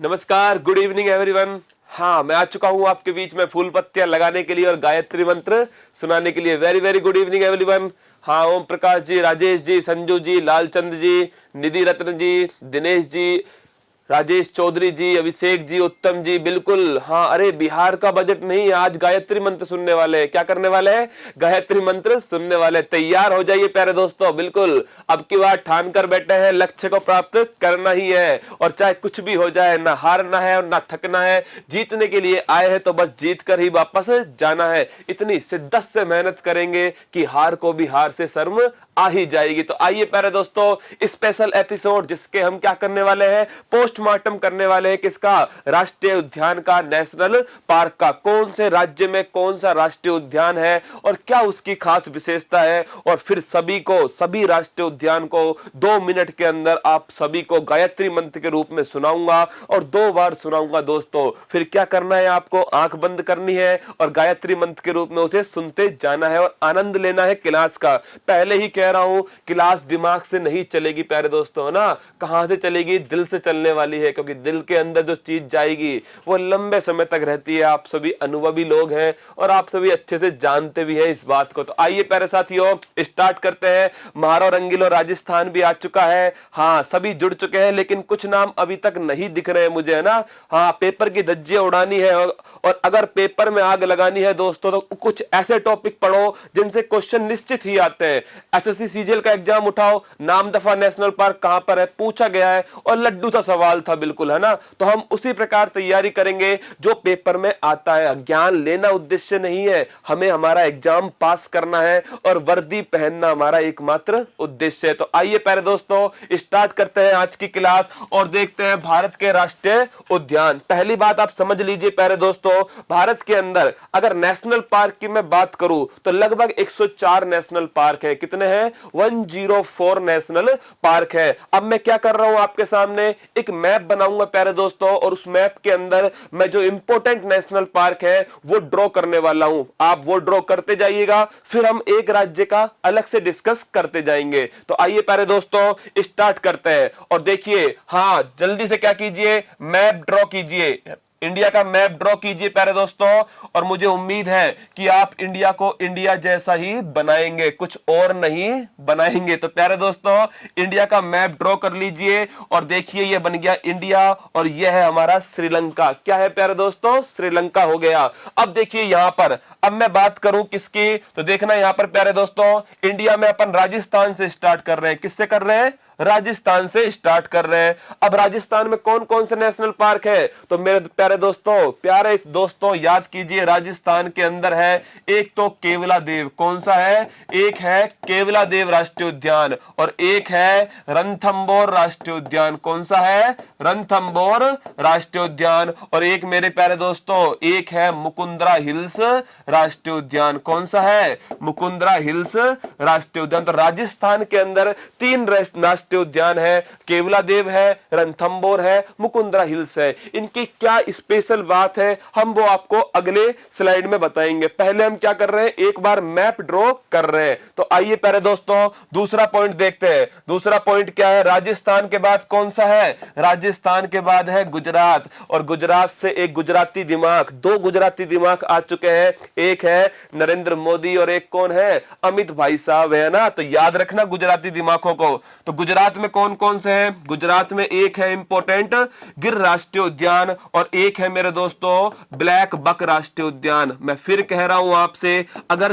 नमस्कार, good evening everyone. हाँ, मैं आ चुका हूँ आपके बीच में फूल पत्तियां लगाने के लिए और गायत्री मंत्र सुनाने के लिए। Very very good evening everyone. हाँ, ओम प्रकाश जी, राजेश जी, संजू जी, लालचंद जी, निधि रत्न जी, दिनेश जी, राजेश चौधरी जी, अभिषेक जी, उत्तम जी, बिल्कुल। हाँ, अरे बिहार का बजट नहीं, आज गायत्री मंत्र सुनने वाले हैं। क्या करने वाले हैं? गायत्री मंत्र सुनने वाले। तैयार हो जाइए प्यारे दोस्तों, बिल्कुल। अब की बार ठान कर बैठे हैं, लक्ष्य को प्राप्त करना ही है और चाहे कुछ भी हो जाए, ना हारना है और ना थकना है। जीतने के लिए आए हैं तो बस जीत कर ही वापस जाना है। इतनी शिद्दत से मेहनत करेंगे कि हार को भी हार से शर्म आ ही जाएगी। तो आइए प्यारे दोस्तों, स्पेशल एपिसोड जिसके हम क्या करने वाले हैं, पोस्टमार्टम करने वाले हैं। किसका? राष्ट्रीय उद्यान का, नेशनल पार्क का। कौन से राज्य में कौन सा राष्ट्रीय उद्यान है और क्या उसकी खास विशेषता है। और फिर सभी राष्ट्रीय उद्यान को 2 मिनट के अंदर आप सभी को गायत्री मंत्र के रूप में सुनाऊंगा और 2 बार सुनाऊंगा दोस्तों। फिर क्या करना है, आपको आंख बंद करनी है और गायत्री मंत्र के रूप में उसे सुनते जाना है और आनंद लेना है क्लास का। पहले ही कह रहा हूं, क्लास दिमाग से नहीं चलेगी प्यारे दोस्तों, है ना। कहां से चलेगी? दिल से चलने वाली है, क्योंकि दिल के अंदर जो चीज जाएगी वो लंबे समय तक रहती है। आप सभी अनुभवी लोग हैं और आप सभी अच्छे से जानते भी हैं इस बात को। तो आइए प्यारे साथियों, स्टार्ट करते हैं। म्हारो रंगीलो राजस्थान भी आ चुका है। हाँ, सभी जुड़ चुके हैं, लेकिन कुछ नाम अभी तक नहीं दिख रहे हैं मुझे, है ना। हाँ, पेपर की धज्जियां उड़ानी है और अगर पेपर में आग लगानी है दोस्तों, तो कुछ ऐसे टॉपिक पढ़ो जिनसे क्वेश्चन निश्चित ही आते हैं। एसएससी सीजीएल का एग्जाम उठाओ, नामदफा नेशनल पार्क कहां पर है पूछा गया है और लड्डू सा सवाल था, बिल्कुल, है ना। तो हम उसी प्रकार तैयारी करेंगे जो पेपर में आता है। ज्ञान लेना उद्देश्य नहीं है, हमें हमारा एग्जाम पास करना है और वर्दी पहनना हमारा एकमात्र उद्देश्य है। तो आइए प्यारे दोस्तों, स्टार्ट करते हैं आज की क्लास और देखते हैं भारत के राष्ट्रीय उद्यान। पहली बात आप समझ लीजिए प्यारे दोस्तों, भारत के अंदर अगर नेशनल पार्क की मैं बात करूं तो लगभग 104 नेशनल पार्क है। कितने हैं? 104 नेशनल पार्क है। अब मैं क्या कर रहा हूं, आपके सामने एक मैप बनाऊंगा प्यारे दोस्तों और उस मैप के अंदर मैं जो इंपॉर्टेंट नेशनल पार्क है वो ड्रॉ करने वाला हूं। आप वो ड्रॉ करते जाइएगा, फिर हम एक राज्य का अलग से डिस्कस करते जाएंगे। तो आइए प्यारे दोस्तों, स्टार्ट करते हैं और देखिए। हाँ, जल्दी से क्या कीजिए, मैप ड्रॉ कीजिए, इंडिया का मैप ड्रॉ कीजिए प्यारे दोस्तों। और मुझे उम्मीद है कि आप इंडिया को इंडिया जैसा ही बनाएंगे, कुछ और नहीं बनाएंगे। तो प्यारे दोस्तों, इंडिया का मैप ड्रॉ कर लीजिए और देखिए ये बन गया इंडिया और ये है हमारा श्रीलंका। क्या है प्यारे दोस्तों? श्रीलंका हो गया। अब देखिए यहां पर, अब मैं बात करूं किसकी, तो देखना यहां पर प्यारे दोस्तों, इंडिया में अपन राजस्थान से स्टार्ट कर रहे हैं। किससे कर रहे हैं? राजस्थान से स्टार्ट कर रहे हैं। अब राजस्थान में कौन कौन से नेशनल पार्क है, तो मेरे प्यारे दोस्तों याद कीजिए, राजस्थान के अंदर है एक तो केवलादेव। कौन सा है? एक है केवलादेव राष्ट्रीय उद्यान और एक है रणथंबोर राष्ट्रीय उद्यान। कौन सा है? रणथंबोर राष्ट्रीय उद्यान। और एक मेरे प्यारे दोस्तों, एक है मुकुंदरा हिल्स राष्ट्रीय उद्यान। कौन सा है? मुकुंदरा हिल्स राष्ट्रीय उद्यान। तो राजस्थान के अंदर 3 राष्ट्रीय उद्यान है, केवलादेव है, रणथंबोर है, मुकुंदरा हिल्स है। इनकी क्या स्पेशल बात है हम वो आपको अगले स्लाइड में बताएंगे। पहले हम क्या कर रहे हैं, एक बार मैप ड्रॉ कर रहे हैं। तो आइए प्यारे दोस्तों, दूसरा पॉइंट देखते हैं। दूसरा पॉइंट क्या है? राजस्थान के बाद कौन सा है? राजस्थान के बाद है गुजरात और गुजरात से एक गुजराती दिमाग, 2 गुजराती दिमाग आ चुके हैं। एक है नरेंद्र मोदी और एक कौन है? अमित भाई साहब है ना। तो याद रखना गुजराती दिमागों को। तो गुजरात में कौन कौन से हैं? गुजरात में एक है इंपॉर्टेंट गिर राष्ट्रीय उद्यान और एक है मेरे दोस्तों ब्लैक बक राष्ट्रीय उद्यान। मैं फिर कह रहा हूं आपसे, अगर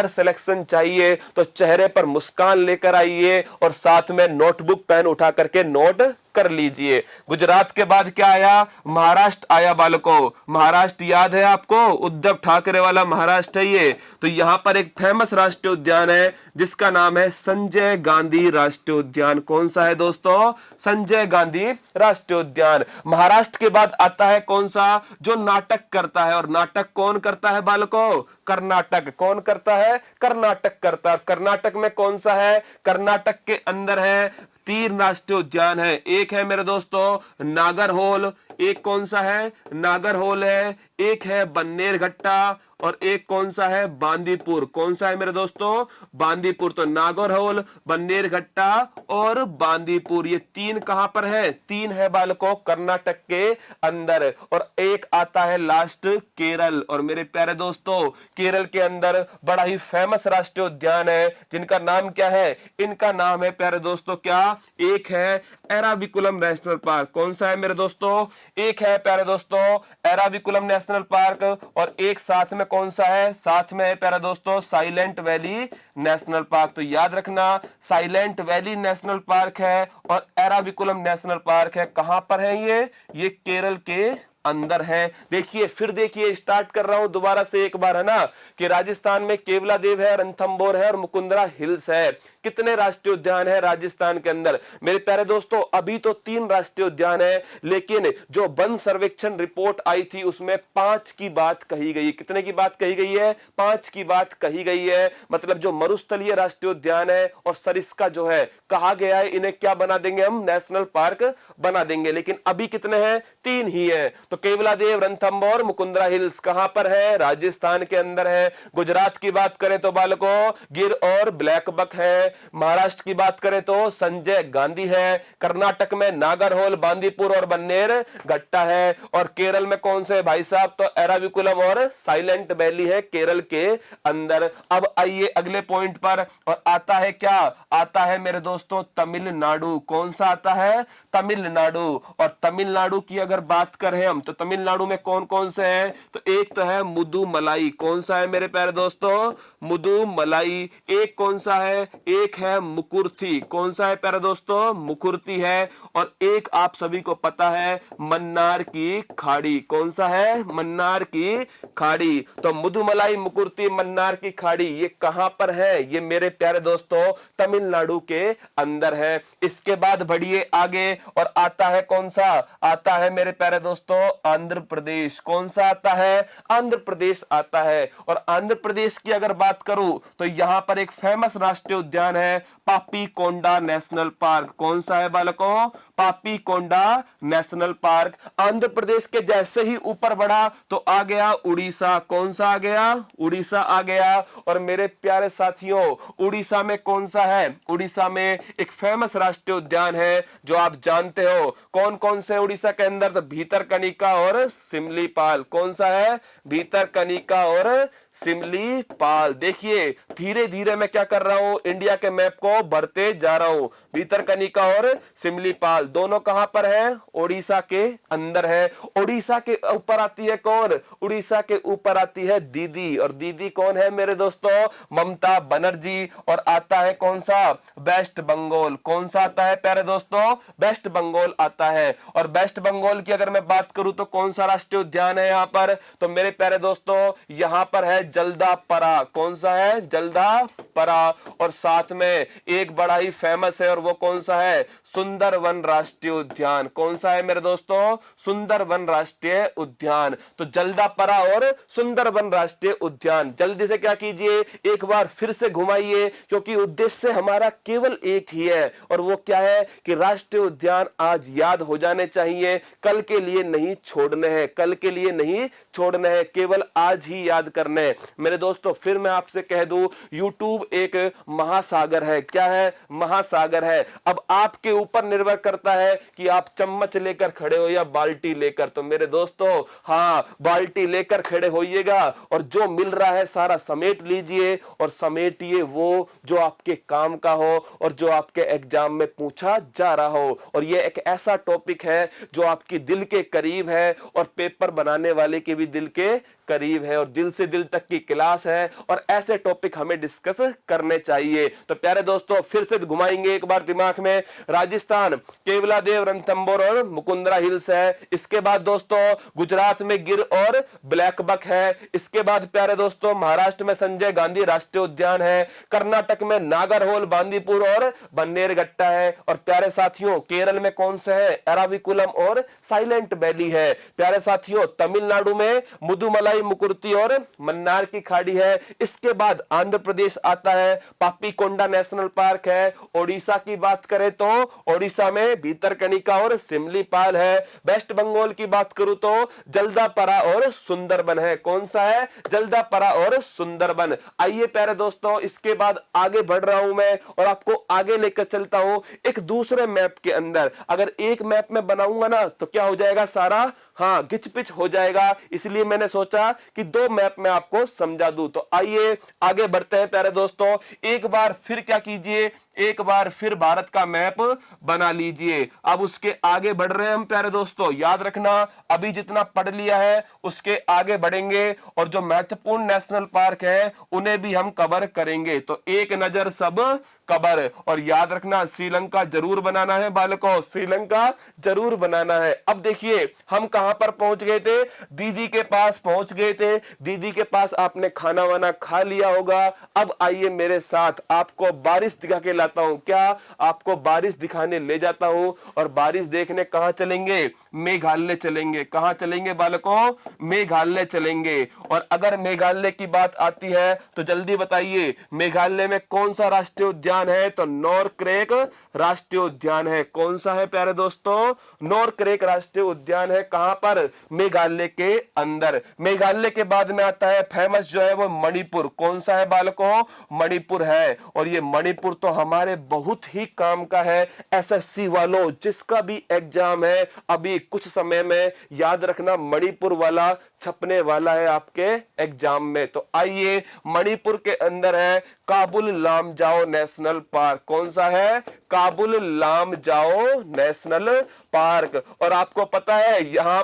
सिलेक्शन चाहिए तो चेहरे पर मुस्कान लेकर आइए और साथ में नोटबुक पेन उठा करके नोट कर लीजिए। गुजरात के बाद क्या आया? महाराष्ट्र आया बालकों। महाराष्ट्र याद है आपको? उद्धव ठाकरे वाला महाराष्ट्र है ये। तो यहां पर एक फेमस राष्ट्रीय उद्यान है जिसका नाम है संजय गांधी राष्ट्रीय उद्यान। कौन सा है दोस्तों? संजय गांधी राष्ट्रीय उद्यान। महाराष्ट्र के बाद आता है कौन सा? जो नाटक करता है, और नाटक कौन करता है बालकों? कर्नाटक। कौन करता है? कर्नाटक करता है। कर्नाटक में कौन सा है? कर्नाटक के अंदर है 3 राष्ट्रीय उद्यान है। एक है मेरे दोस्तों नागरहोल, एक कौन सा है, नागरहोल है, एक है बन्नेरघट्टा और एक कौन सा है, बांदीपुर। कौन सा है मेरे दोस्तों, बांदीपुर। तो नागरहोल, बन्नेरघट्टा और बांदीपुर, ये तीन कहां पर है, तीन है बालकों कर्नाटक के अंदर। और एक आता है लास्ट केरल। और मेरे प्यारे दोस्तों केरल के अंदर बड़ा ही फेमस राष्ट्रीय उद्यान है जिनका नाम क्या है, इनका नाम है प्यारे दोस्तों क्या, एक है एराविकुलम नेशनल पार्क। कौन सा है मेरे दोस्तों, एक है प्यारे दोस्तों एराविकुलम नेशनल पार्क और एक साथ में कौन सा है, साथ में है प्यारे दोस्तों साइलेंट वैली नेशनल पार्क। तो याद रखना साइलेंट वैली नेशनल पार्क है और एराविकुलम नेशनल पार्क है। कहां पर है ये केरल के अंदर है। देखिए फिर देखिए, स्टार्ट कर रहा हूं दोबारा से एक बार, है ना, कि राजस्थान में केवलादेव है, रणथंभौर है और मुकुंदरा हिल्स है। कितने राष्ट्रीय उद्यान है राजस्थान के अंदर मेरे प्यारे दोस्तों, अभी तो 3 राष्ट्रीय उद्यान है, लेकिन जो वन सर्वेक्षण रिपोर्ट आई थी उसमें 5 की बात कही गई। कितने की बात कही गई है, 5 की बात कही गई है। मतलब जो मरुस्थलीय राष्ट्रीय उद्यान है और सरिस्का जो है, कहा गया है इन्हें क्या बना देंगे हम, नेशनल पार्क बना देंगे। लेकिन अभी कितने हैं, 3 ही है। तो केवलादेव, रणथंभौर, मुकुंदरा हिल्स कहां पर है, राजस्थान के अंदर है। गुजरात की बात करें तो बालकों गिर और ब्लैक बक है। महाराष्ट्र की बात करें तो संजय गांधी है। कर्नाटक में नागरहोल, बांदीपुर और बन्नेरघट्टा है। और केरल में कौन से भाई साहब, तो एराविकुलम और साइलेंट वैली है केरल के अंदर। अब आइए अगले पॉइंट पर, और आता है क्या, आता है मेरे दोस्तों तमिलनाडु। कौन सा आता है, तमिलनाडु। और तमिलनाडु की अगर बात करें हम तो तमिलनाडु में कौन कौन से हैं, तो एक तो है मुदुमलाई। कौन सा है मेरे प्यारे दोस्तों, मुदुमलाई। एक कौन सा है, एक है मुकुर्थी। कौन सा है प्यारे दोस्तों, मुकुर्थी है। और एक आप सभी को पता है मन्नार की खाड़ी। कौन सा है, मन्नार की खाड़ी। तो मुदुमलाई, मुकुर्थी, मन्नार की खाड़ी ये कहां पर है, ये मेरे प्यारे दोस्तों तमिलनाडु के अंदर है। इसके बाद बढ़िए आगे और आता है कौन सा, आता है मेरे प्यारे दोस्तों आंध्र प्रदेश। कौन सा आता है, आंध्र प्रदेश आता है। और आंध्र प्रदेश की अगर बात करूं तो यहां पर एक फेमस राष्ट्रीय उद्यान है पापी कोंडा नेशनल पार्क। कौन सा है बालकों, पापी कोंडा नेशनल पार्क। आंध्र प्रदेश के जैसे ही ऊपर बढ़ा तो आ गया उड़ीसा। कौन सा आ गया, उड़ीसा आ गया। और मेरे प्यारे साथियों उड़ीसा में कौन सा है, उड़ीसा में एक फेमस राष्ट्रीय उद्यान है जो आप जानते हो। कौन कौन से उड़ीसा के अंदर, तो भीतरकनिका और सिमलीपाल। कौन सा है, भीतरकनिका और सिमलीपाल। देखिए धीरे धीरे मैं क्या कर रहा हूं, इंडिया के मैप को भरते जा रहा हूं। भीतरकनिका और सिमलीपाल दोनों कहां पर है, ओडिशा के अंदर है। ओडिशा के ऊपर आती है कौन, उड़ीसा के ऊपर आती है दीदी। और दीदी कौन है मेरे दोस्तों, ममता बनर्जी। और आता है कौन सा, वेस्ट बंगाल। कौन सा आता है प्यारे दोस्तों, वेस्ट बंगाल आता है। और वेस्ट बंगाल की अगर मैं बात करूं तो कौन सा राष्ट्रीय उद्यान है यहां पर, तो मेरे प्यारे दोस्तों यहां पर है जल्दापरा। कौन सा है, जल्दापरा। और साथ में एक बड़ा ही फेमस है और वो कौन सा है, सुंदरवन राष्ट्रीय उद्यान। कौन सा है मेरे दोस्तों, सुंदरवन राष्ट्रीय उद्यान। तो जल्दापरा और सुंदरवन राष्ट्रीय उद्यान जल्दी से क्या कीजिए, एक बार फिर से घुमाइए, क्योंकि उद्देश्य हमारा केवल एक ही है और वो क्या है कि राष्ट्रीय उद्यान आज याद हो जाने चाहिए, कल के लिए नहीं छोड़ने हैं, कल के लिए नहीं छोड़ने हैं, केवल आज ही याद करने। मेरे दोस्तों फिर मैं आपसे कह दूं, YouTube एक महासागर है। क्या है, महासागर है। अब आपके ऊपर निर्भर करता है कि आप चम्मच लेकर खड़े हो या बाल्टी लेकर। तो मेरे दोस्तों हाँ, बाल्टी लेकर खड़े होइएगा और जो मिल रहा है सारा समेट लीजिए और समेटिए वो जो आपके काम का हो और जो आपके एग्जाम में पूछा जा रहा हो। और ये एक ऐसा टॉपिक है जो आपकी दिल के करीब है और पेपर बनाने वाले के भी दिल के करीब है और दिल से दिल तक की क्लास है और ऐसे टॉपिक हमें डिस्कस करने चाहिए। तो प्यारे दोस्तों फिर से घुमाएंगे एक बार दिमाग में, राजस्थान केवलादेव, रणथंभौर और मुकुंदरा हिल्स है। इसके बाद दोस्तों गुजरात में गिर और ब्लैक बक है। इसके बाद प्यारे दोस्तों महाराष्ट्र में संजय गांधी राष्ट्रीय उद्यान है। कर्नाटक में नागरहोल, बांदीपुर और बन्नेरघट्टा है। और प्यारे साथियों केरल में कौन से है, एराविकुलम और साइलेंट वैली है। प्यारे साथियों तमिलनाडु में मुदुमलाई सवाई मुकुर्ती और मन्नार की खाड़ी है। इसके बाद आंध्र प्रदेश आता है, पापीकोंडा नेशनल पार्क है। ओडिशा की बात करें तो ओडिशा में भीतरकनिका और सिमलीपाल है। वेस्ट बंगाल की बात करूं तो जल्दापरा और सुंदरबन है। कौन सा है? जल्दापरा और सुंदरबन। आइए प्यारे दोस्तों, इसके बाद आगे बढ़ रहा हूं मैं और आपको आगे लेकर चलता हूं एक दूसरे मैप के अंदर। अगर एक मैप में बनाऊंगा ना तो क्या हो जाएगा, सारा गिच पिच हो जाएगा, इसलिए मैंने सोचा कि दो मैप में आपको समझा दूं। तो आइए आगे बढ़ते हैं प्यारे दोस्तों। एक बार फिर क्या कीजिए, एक बार फिर भारत का मैप बना लीजिए। अब उसके आगे बढ़ रहे हैं हम प्यारे दोस्तों। याद रखना, अभी जितना पढ़ लिया है उसके आगे बढ़ेंगे और जो महत्वपूर्ण नेशनल पार्क है उन्हें भी हम कवर करेंगे। तो एक नजर सब कबर। और याद रखना, श्रीलंका जरूर बनाना है बालकों, श्रीलंका जरूर बनाना है। अब देखिए हम कहां पर पहुंच गए थे, दीदी के पास पहुंच गए थे। दीदी के पास आपने खाना वाना खा लिया होगा। अब आइए मेरे साथ, आपको बारिश दिखा के लाता हूं। क्या? आपको बारिश दिखाने ले जाता हूं। और बारिश देखने कहां चलेंगे? मेघालय चलेंगे। कहां चलेंगे बालकों? मेघालय चलेंगे। और अगर मेघालय की बात आती है तो जल्दी बताइए, मेघालय में कौन सा राष्ट्रीय उद्यान है? तो नॉरक्रेक राष्ट्रीय उद्यान है। कौन सा है प्यारे दोस्तों? नॉरक्रेक राष्ट्रीय उद्यान है। कहां पर? मेघालय के अंदर। मेघालय के बाद में आता है फेमस जो है वो मणिपुर। कौन सा है बालकों? मणिपुर है। और ये मणिपुर तो हमारे बहुत ही काम का है, एसएससी वालों जिसका भी एग्जाम है अभी कुछ समय में, याद रखना मणिपुर वाला छपने वाला है आपके एग्जाम में। तो आइए, मणिपुर के अंदर है काबुल लामजाओ नेशनल पार्क। कौन सा है? Kabul Lamjao national park. और आपको पता है यहां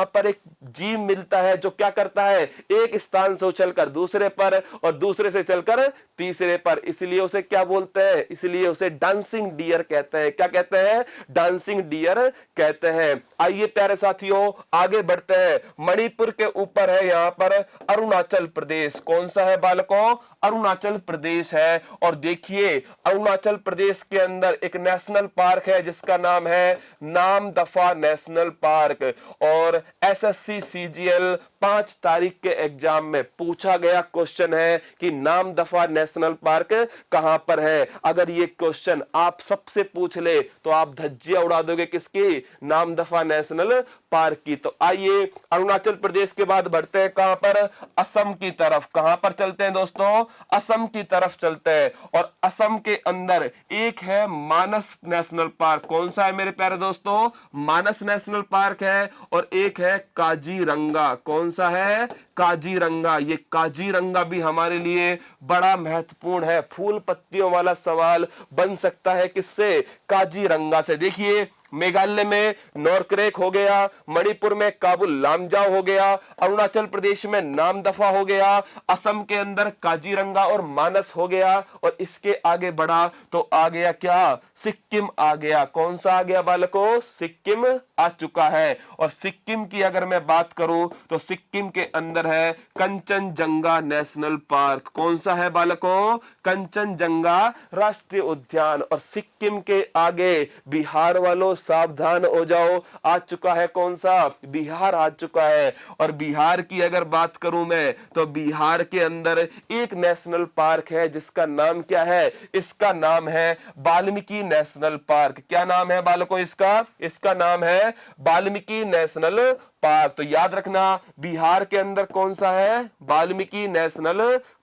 पर एक जीव मिलता है जो क्या करता है, एक स्थान से उछलकर दूसरे पर और दूसरे से चलकर तीसरे पर, इसलिए उसे क्या बोलते हैं? इसलिए उसे डांसिंग डियर कहते हैं। क्या कहते हैं? डांसिंग डियर कहते हैं। आइए प्यारे साथियों आगे बढ़ते हैं। मणिपुर के ऊपर है यहां पर अरुणाचल प्रदेश। कौन सा है बालकों? अरुणाचल प्रदेश है। और देखिए अरुणाचल प्रदेश के अंदर एक नेशनल पार्क है जिसका नाम है नामदफा नेशनल पार्क। और एसएससी सीजीएल 5 तारीख के एग्जाम में पूछा गया क्वेश्चन है कि नामदफा नेशनल पार्क कहां पर है। अगर ये क्वेश्चन आप सबसे पूछ ले तो आप धज्जियां उड़ा दोगे किसकी? नामदफा नेशनल पार्क की। तो आइए अरुणाचल प्रदेश के बाद बढ़ते हैं कहां पर? असम की तरफ। कहां पर चलते हैं दोस्तों? असम की तरफ चलते हैं। और असम के अंदर एक है मानस नेशनल पार्क। कौन सा है मेरे प्यारे दोस्तों? मानस नेशनल पार्क है। और एक है काजीरंगा। कौन सा है? काजीरंगा। ये काजीरंगा भी हमारे लिए बड़ा महत्वपूर्ण है। फूल पत्तियों वाला सवाल बन सकता है किससे? काजीरंगा से। देखिए मेघालय में नॉरक्रेक हो गया, मणिपुर में काबुल लामजाओ हो गया, अरुणाचल प्रदेश में नामदफा हो गया, असम के अंदर काजीरंगा और मानस हो गया। और इसके आगे बढ़ा तो आ गया क्या? सिक्किम आ गया। कौन सा आ गया बालकों? सिक्किम आ चुका है। और सिक्किम की अगर मैं बात करूं तो सिक्किम के अंदर है कंचनजंगा नेशनल पार्क। कौन सा है बालकों? कंचनजंगा राष्ट्रीय उद्यान। और सिक्किम के आगे बिहार वालों सावधान हो जाओ, आ चुका है कौन सा? बिहार आ चुका है। और बिहार की अगर बात करूं मैं तो बिहार के अंदर एक नेशनल पार्क है जिसका नाम क्या है? इसका नाम है वाल्मीकि नेशनल पार्क। क्या नाम है बालकों इसका? इसका नाम है वाल्मीकि नेशनल पार्क। तो याद रखना बिहार के अंदर कौन सा है? Valmiki national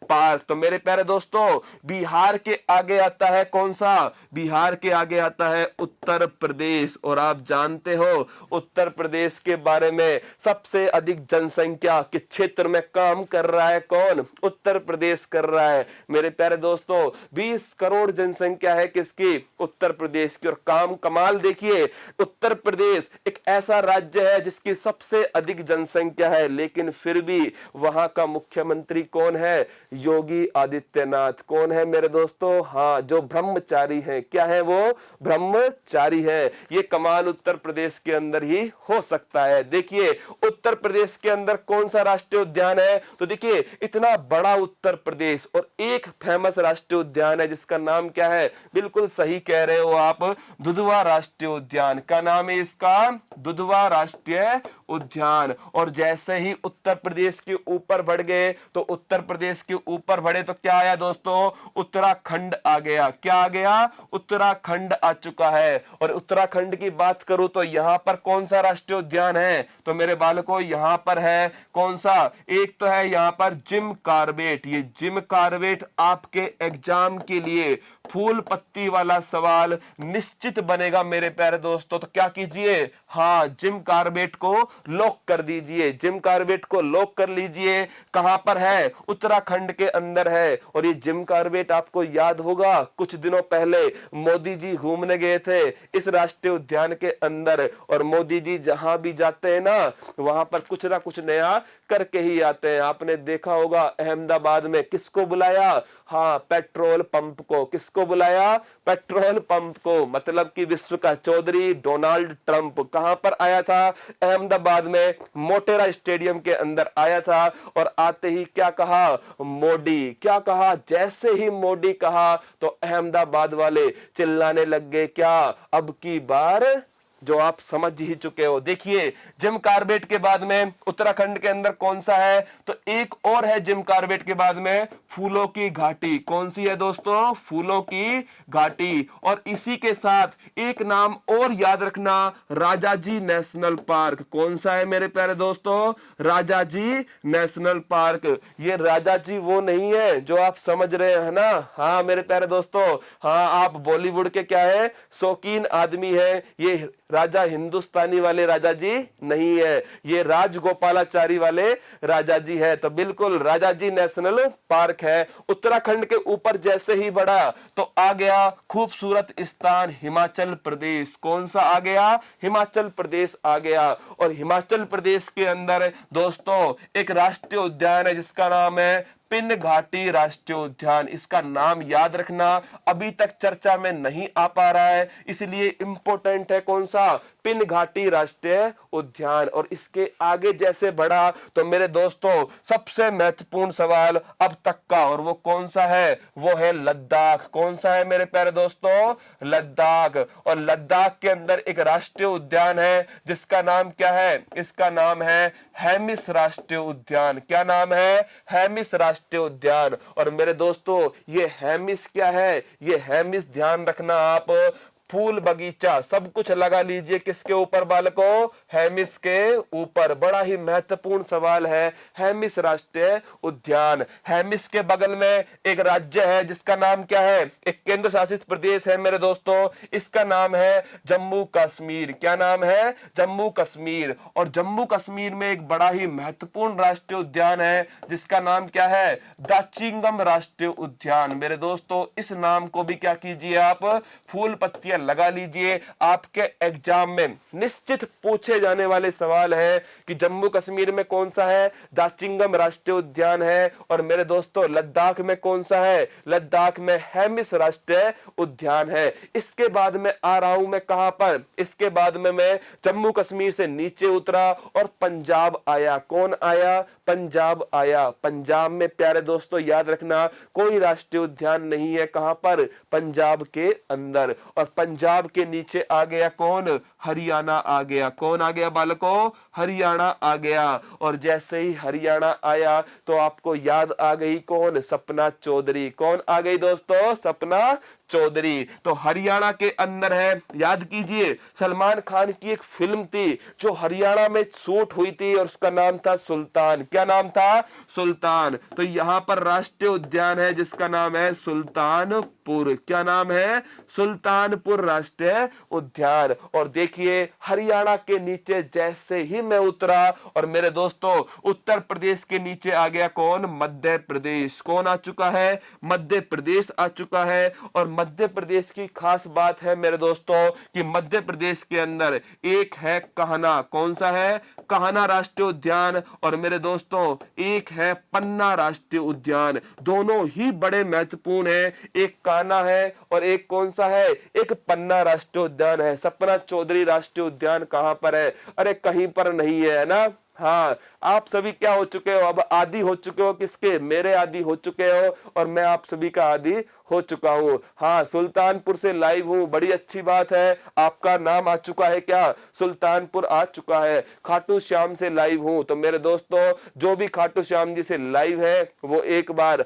park. तो मेरे प्यारे दोस्तों बिहार के आगे आता है कौन सा? बिहार के आगे आता है उत्तर प्रदेश। और आप जानते हो उत्तर प्रदेश के बारे में सबसे अधिक जनसंख्या के क्षेत्र में काम कर रहा है कौन? उत्तर प्रदेश कर रहा है। मेरे प्यारे दोस्तों 20 करोड़ जनसंख्या है किसकी? उत्तर प्रदेश की। और काम कमाल देखिए, उत्तर प्रदेश एक ऐसा राज्य है जिसकी सबसे अधिक जनसंख्या है, लेकिन फिर भी वहां का मुख्यमंत्री कौन है? योगी आदित्यनाथ। कौन है मेरे दोस्तों? हाँ, जो ब्रह्मचारी हैं। क्या है वो? ब्रह्मचारी है। ये कमाल उत्तर प्रदेश के अंदर ही हो सकता है। देखिए उत्तर प्रदेश के अंदर कौन सा राष्ट्रीय उद्यान है? तो देखिए इतना बड़ा उत्तर प्रदेश और एक फेमस राष्ट्रीय उद्यान है जिसका नाम क्या है? बिल्कुल सही कह रहे हो आप, दुधवा राष्ट्रीय उद्यान। क्या नाम है इसका? दुधवा राष्ट्रीय उद्यान। और जैसे ही उत्तर प्रदेश के ऊपर बढ़ गए, तो उत्तर प्रदेश के ऊपर बढ़े तो क्या आया दोस्तों, उत्तराखंड आ गया। क्या आ गया, उत्तराखंड आ चुका है। और उत्तराखंड की बात करूं तो यहां पर कौन सा राष्ट्रीय उद्यान है, तो मेरे बालकों यहां पर है कौन सा, एक तो है यहां पर जिम कार्बेट। ये जिम कार्बेट आपके एग्जाम के लिए फूल पत्ती वाला सवाल निश्चित बनेगा मेरे प्यारे दोस्तों। तो क्या कीजिए, हाँ जिम कार्बेट को लॉक कर दीजिए, जिम कार्बेट को लॉक कर लीजिए। कहां पर है, उत्तराखंड के अंदर है। और ये जिम कार्बेट आपको याद होगा कुछ दिनों पहले मोदी जी घूमने गए थे इस राष्ट्रीय उद्यान के अंदर। और मोदी जी जहां भी जाते हैं ना, वहां पर कुछ ना कुछ नया करके ही आते हैं। आपने देखा होगा अहमदाबाद में किसको बुलाया, हाँ पेट्रोल पंप को। किसको बुलाया, पेट्रोल पंप को, मतलब कि विश्व का चौधरी डोनाल्ड ट्रंप कहां पर आया था, अहमदाबाद में मोटेरा स्टेडियम के अंदर आया था। और आते ही क्या कहा, मोदी। क्या कहा, जैसे ही मोदी कहा तो अहमदाबाद वाले चिल्लाने लग गए, क्या अब की बार, जो आप समझ ही चुके हो। देखिए जिम कार्बेट के बाद में उत्तराखंड के अंदर कौन सा है, तो एक और है जिम कार्बेट के बाद में फूलों की घाटी। कौन सी है दोस्तों, फूलों की घाटी। और इसी के साथ एक नाम और याद रखना, राजाजी नेशनल पार्क। कौन सा है मेरे प्यारे दोस्तों, राजाजी नेशनल पार्क। ये राजाजी वो नहीं है जो आप समझ रहे हैं ना, हाँ मेरे प्यारे दोस्तों, हाँ आप बॉलीवुड के क्या है, शौकीन आदमी है। ये राजा हिंदुस्तानी वाले राजा जी नहीं है, ये राजगोपालाचारी वाले राजा जी है। तो बिल्कुल राजा जी नेशनल पार्क है। उत्तराखंड के ऊपर जैसे ही बढ़ा तो आ गया खूबसूरत स्थान हिमाचल प्रदेश। कौन सा आ गया, हिमाचल प्रदेश आ गया। और हिमाचल प्रदेश के अंदर दोस्तों एक राष्ट्रीय उद्यान है जिसका नाम है पिन घाटी राष्ट्रीय उद्यान। इसका नाम याद रखना, अभी तक चर्चा में नहीं आ पा रहा है, इसलिए इंपॉर्टेंट है। कौन सा, पिन घाटी राष्ट्रीय उद्यान। और इसके आगे जैसे बढ़ा तो मेरे दोस्तों सबसे महत्वपूर्ण सवाल अब तक का, और वो कौन सा है, वो है लद्दाख। कौन सा है मेरे प्यारे दोस्तों, लद्दाख। और लद्दाख के अंदर एक राष्ट्रीय उद्यान है जिसका नाम क्या है, इसका नाम है हेमिस राष्ट्रीय उद्यान। क्या नाम है, हेमिस राष्ट्रीय उद्यान। और मेरे दोस्तों ये हेमिस क्या है, ये हेमिस ध्यान रखना आप, फूल बगीचा सब कुछ लगा लीजिए किसके ऊपर बालकों, हेमिस के ऊपर। बड़ा ही महत्वपूर्ण सवाल है, हेमिस राष्ट्रीय उद्यान। हेमिस के बगल में एक राज्य है जिसका नाम क्या है, एक केंद्र शासित प्रदेश है मेरे दोस्तों, इसका नाम है जम्मू कश्मीर। क्या नाम है, जम्मू कश्मीर। और जम्मू कश्मीर में एक बड़ा ही महत्वपूर्ण राष्ट्रीय उद्यान है जिसका नाम क्या है, दाचिंगम राष्ट्रीय उद्यान। मेरे दोस्तों इस नाम को भी क्या कीजिए आप, फूल पत्तियां लगा लीजिए। आपके एग्जाम में निश्चित पूछे जाने वाले सवाल है कि जम्मू कश्मीर में कौन सा है, दाचिंगम राष्ट्रीय उद्यान है। और मेरे दोस्तों लद्दाख में कौन सा है, लद्दाख में हेमिस राष्ट्रीय उद्यान है। इसके बाद में आ रहा हूं मैं कहां पर, इसके बाद में मैं जम्मू कश्मीर से नीचे उतरा और पंजाब आया। कौन आया, पंजाब आया। पंजाब में प्यारे दोस्तों याद रखना कोई राष्ट्रीय उद्यान नहीं है, कहां पर, पंजाब के अंदर। और पंजाब के नीचे आ गया कौन, हरियाणा आ गया। कौन आ गया बालकों, हरियाणा आ गया। और जैसे ही हरियाणा आया तो आपको याद आ गई कौन, सपना चौधरी। कौन आ गई दोस्तों, सपना चौधरी। तो हरियाणा के अंदर है, याद कीजिए सलमान खान की एक फिल्म थी जो हरियाणा में शूट हुई थी और उसका नाम था सुल्तान। क्या नाम था, सुल्तान। तो यहां पर राष्ट्रीय उद्यान है जिसका नाम है सुल्तानपुर। क्या नाम है, सुल्तानपुर राष्ट्रीय उद्यान। और देखिए हरियाणा के नीचे जैसे ही मैं उतरा और मेरे दोस्तों उत्तर प्रदेश के नीचे आ गया कौन, मध्य प्रदेश। कौन आ चुका है, मध्य प्रदेश आ चुका है। और मध्य प्रदेश की खास बात है मेरे दोस्तों कि मध्य प्रदेश के अंदर एक है कान्हा। कौन सा है, कान्हा राष्ट्रीय उद्यान। और मेरे दोस्तों एक है पन्ना राष्ट्रीय उद्यान। दोनों ही बड़े महत्वपूर्ण है, एक कान्हा है और एक कौन सा है, एक पन्ना राष्ट्रीय उद्यान है। सपना चौधरी राष्ट्रीय उद्यान कहां पर है, अरे कहीं पर नहीं है ना, हाँ, आप सभी क्या हो चुके हो, अब आदी हो चुके हो किसके, मेरे आदी हो चुके हो और मैं आप सभी का आदी हो चुका हूँ। हाँ, सुल्तानपुर से लाइव हूँ, बड़ी अच्छी बात है। आपका नाम आ चुका है क्या, सुल्तानपुर आ चुका है। खाटू श्याम से लाइव हूँ, तो मेरे दोस्तों जो भी खाटू श्याम जी से लाइव है वो एक बार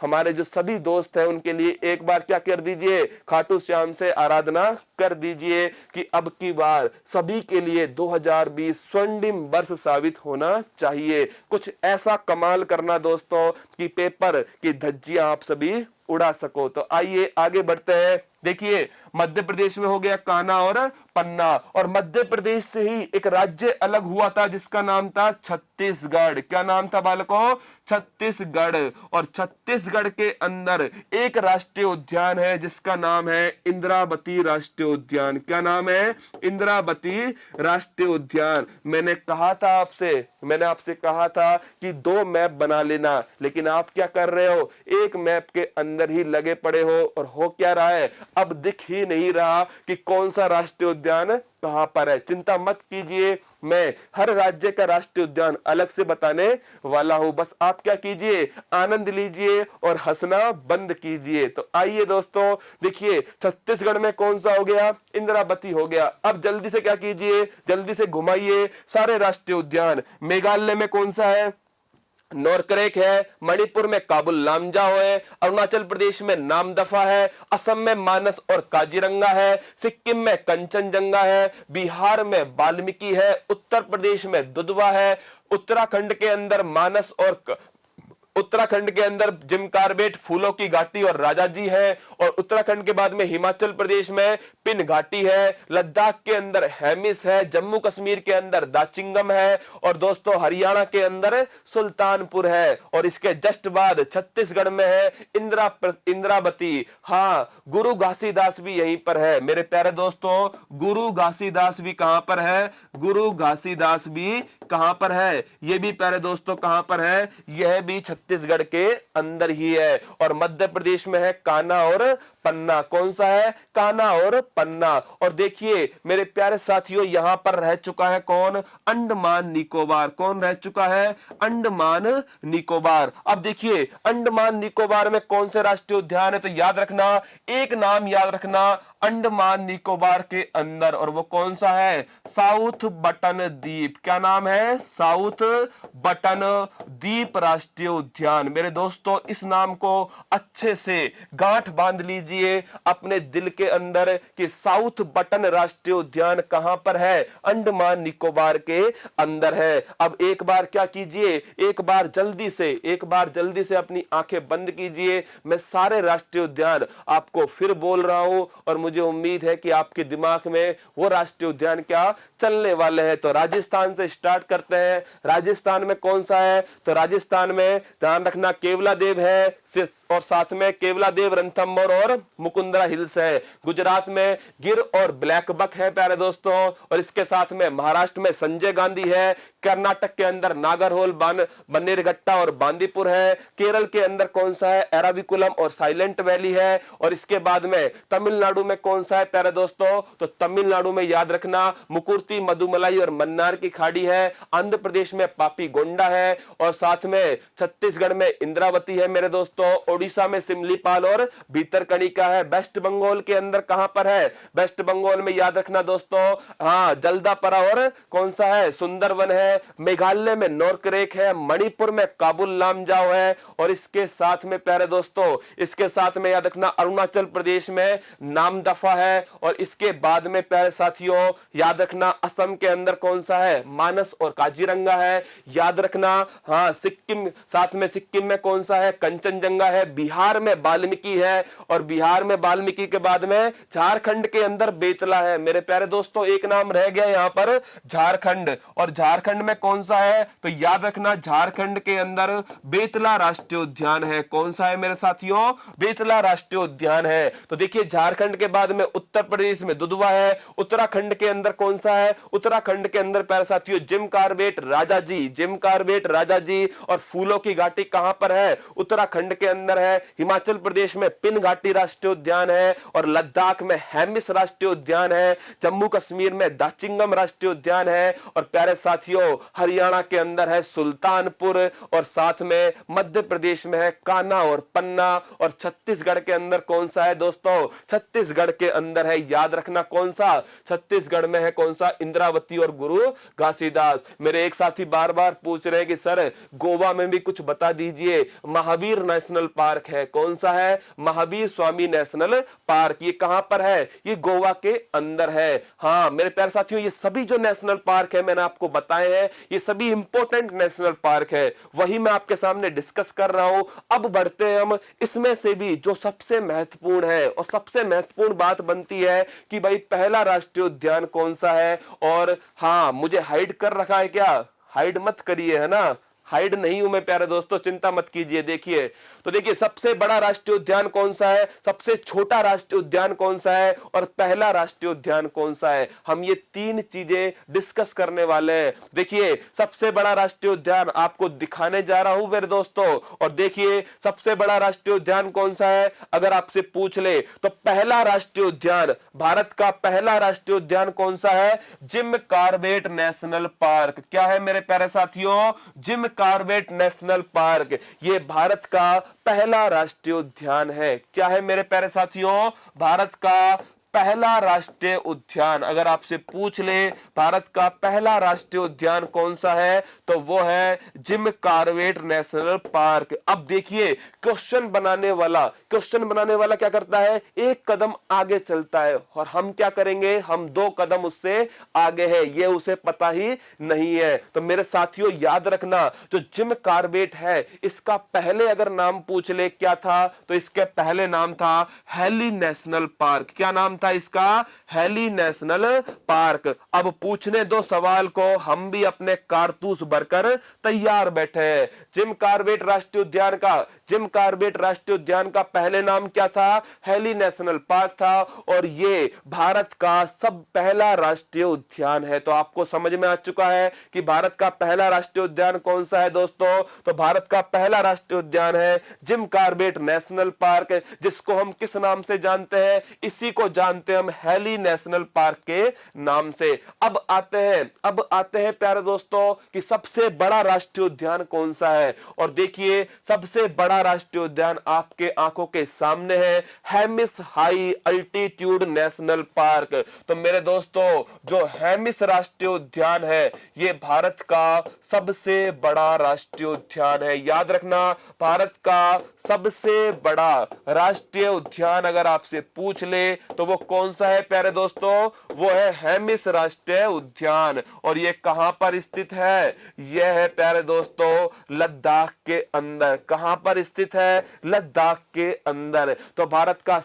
हमारे जो सभी दोस्त हैं उनके लिए एक बार क्या कर दीजिए, खाटू श्याम से आराधना कर दीजिए कि अब की बार सभी के लिए 2020 स्वर्णिम वर्ष साबित होना चाहिए। कुछ ऐसा कमाल करना दोस्तों कि पेपर की धज्जियां आप सभी उड़ा सको। तो आइए आगे बढ़ते हैं। देखिए, मध्य प्रदेश में हो गया कान्हा और पन्ना, और मध्य प्रदेश से ही एक राज्य अलग हुआ था जिसका नाम था छत्तीसगढ़। क्या नाम था बालकों, छत्तीसगढ़। और छत्तीसगढ़ के अंदर एक राष्ट्रीय उद्यान है जिसका नाम है इंद्रावती राष्ट्रीय उद्यान। क्या नाम है, इंद्रावती राष्ट्रीय उद्यान। मैंने आपसे कहा था कि 2 मैप बना लेना, लेकिन आप क्या कर रहे हो, एक मैप के अंदर ही लगे पड़े हो। और हो क्या रहा है, अब दिख ही नहीं रहा कि कौन सा राष्ट्रीय उद्यान कहां पर है। चिंता मत कीजिए, मैं हर राज्य का राष्ट्रीय उद्यान अलग से बताने वाला हूं। बस आप क्या कीजिए, आनंद लीजिए और हंसना बंद कीजिए। तो आइए दोस्तों, देखिए छत्तीसगढ़ में कौन सा हो गया, इंद्रावती हो गया। अब जल्दी से क्या कीजिए, जल्दी से घुमाइए सारे राष्ट्रीय उद्यान। मेघालय में कौन सा है, नोरकरेक है। मणिपुर में काबुल लामजाओ है। अरुणाचल प्रदेश में नामदफा है। असम में मानस और काजीरंगा है। सिक्किम में कंचनजंगा है। बिहार में वाल्मीकि है। उत्तर प्रदेश में दुधवा है। उत्तराखंड के अंदर मानस और उत्तराखंड के अंदर जिम कार्बेट, फूलों की घाटी और राजाजी है। और उत्तराखंड के बाद में हिमाचल प्रदेश में पिन घाटी है। लद्दाख के अंदर हेमिस है। जम्मू कश्मीर के अंदर दाचिंगम है। और दोस्तों हरियाणा के अंदर सुल्तानपुर है। और इसके जस्ट बाद छत्तीसगढ़ में है इंद्रावती। हाँ, गुरु घासीदास भी यहीं पर है मेरे प्यारे दोस्तों। गुरु घासीदास भी कहां पर है, गुरु घासीदास भी कहां पर है, ये भी प्यारे दोस्तों कहां पर है, यह भी छत्तीसगढ़ के अंदर ही है। और मध्य प्रदेश में है कान्हा और पन्ना। कौन सा है, कान्हा और पन्ना। और देखिए मेरे प्यारे साथियों, यहां पर रह चुका है कौन, अंडमान निकोबार। कौन रह चुका है, अंडमान निकोबार। अब देखिए अंडमान निकोबार में कौन से राष्ट्रीय उद्यान है, तो याद रखना, एक नाम याद रखना अंडमान निकोबार के अंदर, और वो कौन सा है, साउथ बटन द्वीप। क्या नाम है, साउथ बटन द्वीप राष्ट्रीय उद्यान। मेरे दोस्तों इस नाम को अच्छे से गांठ बांध लीजिए अपने दिल के अंदर कि साउथ बटन राष्ट्रीय उद्यान कहां पर है, अंडमान निकोबार के अंदर है। अब एक बार क्या कीजिए, एक बार जल्दी से अपनी आंखें बंद कीजिए। मैं सारे राष्ट्रीय उद्यान आपको फिर बोल रहा हूं और मुझे उम्मीद है कि आपके दिमाग में वो राष्ट्रीय उद्यान क्या चलने वाले हैं। तो राजस्थान से स्टार्ट करते हैं। राजस्थान में कौन सा है, तो राजस्थान में ध्यान रखना केवलादेव है और साथ में केवलादेव रणथंभौर और मुकुंदरा हिल्स है। गुजरात में गिर और ब्लैक बक है प्यारे दोस्तों, और इसके साथ में महाराष्ट्र में संजय गांधी है। कर्नाटक के अंदर नागरहोल, बन्नेरघट्टा और बांदीपुर है। केरल के अंदर कौन सा है, एराविकुलम और साइलेंट वैली है। और इसके बाद में तमिलनाडु में कौन सा है प्यारे दोस्तों, तो तमिलनाडु में याद रखना मुकुर्ती, मधुमलाई और मन्नार की खाड़ी है। आंध्र प्रदेश में पापी गोंडा है। और साथ में छत्तीसगढ़ में इंद्रावती है मेरे दोस्तों। ओडिशा में सिमलीपाल और भीतरकनिका है। वेस्ट बंगाल के अंदर कहां पर है, वेस्ट बंगाल में याद रखना दोस्तों, हाँ जल्दापरा और कौन सा है, सुंदरवन है। मेघालय में नोरकरेक है। मणिपुर में काबुल लामजाओ है। और इसके साथ में प्यारे दोस्तों, इसके साथ में याद रखना अरुणाचल प्रदेश में नामदफा है। और इसके बाद में प्यारे साथियों याद रखना असम के अंदर कौन सा है, मानस और काजीरंगा है। याद रखना हाँ सिक्किम, साथ में सिक्किम में कौन सा है, कंचनजंगा है। बिहार में वाल्मीकि है। और बिहार में वाल्मीकि के बाद में झारखंड के अंदर बेतला है। मेरे प्यारे दोस्तों एक नाम रह गया यहां पर, झारखंड। और झारखंड में कौन सा है, तो याद रखना झारखंड के अंदर बेतला राष्ट्रीय उद्यान है। कौन सा है मेरे साथियों, बेतला राष्ट्रीय उद्यान है। तो देखिए झारखंड के बाद में उत्तर प्रदेश में दुधवा है। उत्तराखंड के अंदर कौन सा है, उत्तराखंड के अंदर प्यारे साथियों जिम कार्बेट राजाजी और फूलों की घाटी घाटी कहां पर है? उत्तराखंड के अंदर है। हिमाचल प्रदेश में पिन घाटी राष्ट्रीय उद्यान है और लद्दाख में हेमिस राष्ट्रीय उद्यान है। जम्मू कश्मीर में दाचिंगम राष्ट्रीय उद्यान है और प्यारे साथियों हरियाणा के अंदर है सुल्तानपुर और साथ में मध्य प्रदेश में है कान्हा और पन्ना और छत्तीसगढ़ के अंदर कौन सा है दोस्तों? छत्तीसगढ़ के अंदर है, याद रखना कौन सा? छत्तीसगढ़ में है कौन सा? इंद्रावती और गुरु घासीदास। मेरे एक साथी बार बार पूछ रहे हैं कि सर गोवा में भी कुछ बता दीजिए। महावीर नेशनल पार्क है, कौन सा है? Mahavir Swami national park. ये कहां पर है? ये गोवा के अंदर है। हाँ मेरे प्यारे साथियों, ये सभी जो नेशनल पार्क है मैंने आपको बताए हैं, ये सभी इंपॉर्टेंट नेशनल पार्क है, वही मैं आपके सामने डिस्कस कर रहा हूं। अब बढ़ते हैं हम इसमें से भी जो सबसे महत्वपूर्ण है और सबसे महत्वपूर्ण बात बनती है कि भाई पहला राष्ट्रीय उद्यान कौन सा है। और हाँ मुझे हाइड कर रखा है क्या? हाइड मत करिए, है ना, हाइड नहीं हूं मैं प्यारे दोस्तों, चिंता मत कीजिए। देखिए तो देखिए सबसे बड़ा राष्ट्रीय उद्यान कौन सा है, सबसे छोटा राष्ट्रीय उद्यान कौन सा है और पहला राष्ट्रीय उद्यान कौन सा है। हम ये तीन चीजें डिस्कस करने वाले हैं। देखिए सबसे बड़ा राष्ट्रीय उद्यान आपको दिखाने जा रहा हूं मेरे दोस्तों। और देखिए सबसे बड़ा राष्ट्रीय उद्यान कौन सा है अगर आपसे पूछ ले तो पहला राष्ट्रीय उद्यान, भारत का पहला राष्ट्रीय उद्यान कौन सा है? Jim Corbett national park. क्या है मेरे प्यारे साथियों? Jim Corbett national park. ये भारत का पहला राष्ट्रीय उद्यान है। क्या है मेरे प्यारे साथियों? भारत का पहला राष्ट्रीय उद्यान। अगर आपसे पूछ ले भारत का पहला राष्ट्रीय उद्यान कौन सा है तो वो है जिम कॉर्बेट नेशनल पार्क। अब देखिए क्वेश्चन बनाने वाला क्या करता है? एक कदम आगे चलता है और हम क्या करेंगे? हम 2 कदम उससे आगे है, ये उसे पता ही नहीं है। तो मेरे साथियों याद रखना, जो जिम कॉर्बेट है इसका पहले अगर नाम पूछ ले क्या था तो इसके पहले नाम था हेली नेशनल पार्क। क्या नाम था इसका? Heli national park. अब पूछने दो सवाल को, हम भी अपने कारतूस भरकर तैयार बैठे हैं। जिम कॉर्बेट राष्ट्रीय उद्यान का पहले नाम क्या था? हेली नेशनल पार्क था और ये भारत का सब पहला राष्ट्रीय उद्यान है। तो आपको समझ में आ चुका है कि भारत का पहला राष्ट्रीय उद्यान कौन सा है दोस्तों? तो भारत का पहला राष्ट्रीय उद्यान है जिम कॉर्बेट नेशनल पार्क, जिसको हम किस नाम से जानते हैं? इसी को जानते हैं हम हेली नेशनल पार्क के नाम से। अब आते हैं प्यारे दोस्तों कि सबसे बड़ा राष्ट्रीय उद्यान कौन सा है। और देखिए सबसे बड़ा राष्ट्रीय उद्यान आपके आंखों के सामने है, Hemis high altitude national park. तो मेरे दोस्तों जो हेमिस राष्ट्रीय उद्यान है ये भारत का सबसे बड़ा राष्ट्रीय उद्यान है। याद रखना, भारत का सबसे बड़ा राष्ट्रीय उद्यान अगर आपसे पूछ ले तो वो कौन सा है प्यारे दोस्तों? वो है हेमिस राष्ट्रीय उद्यान। और ये कहां पर स्थित है? यह है प्यारे दोस्तों लद्दाख के अंदर। कहां पर स्थित है? लद्दाख के अंदर। तो भारत का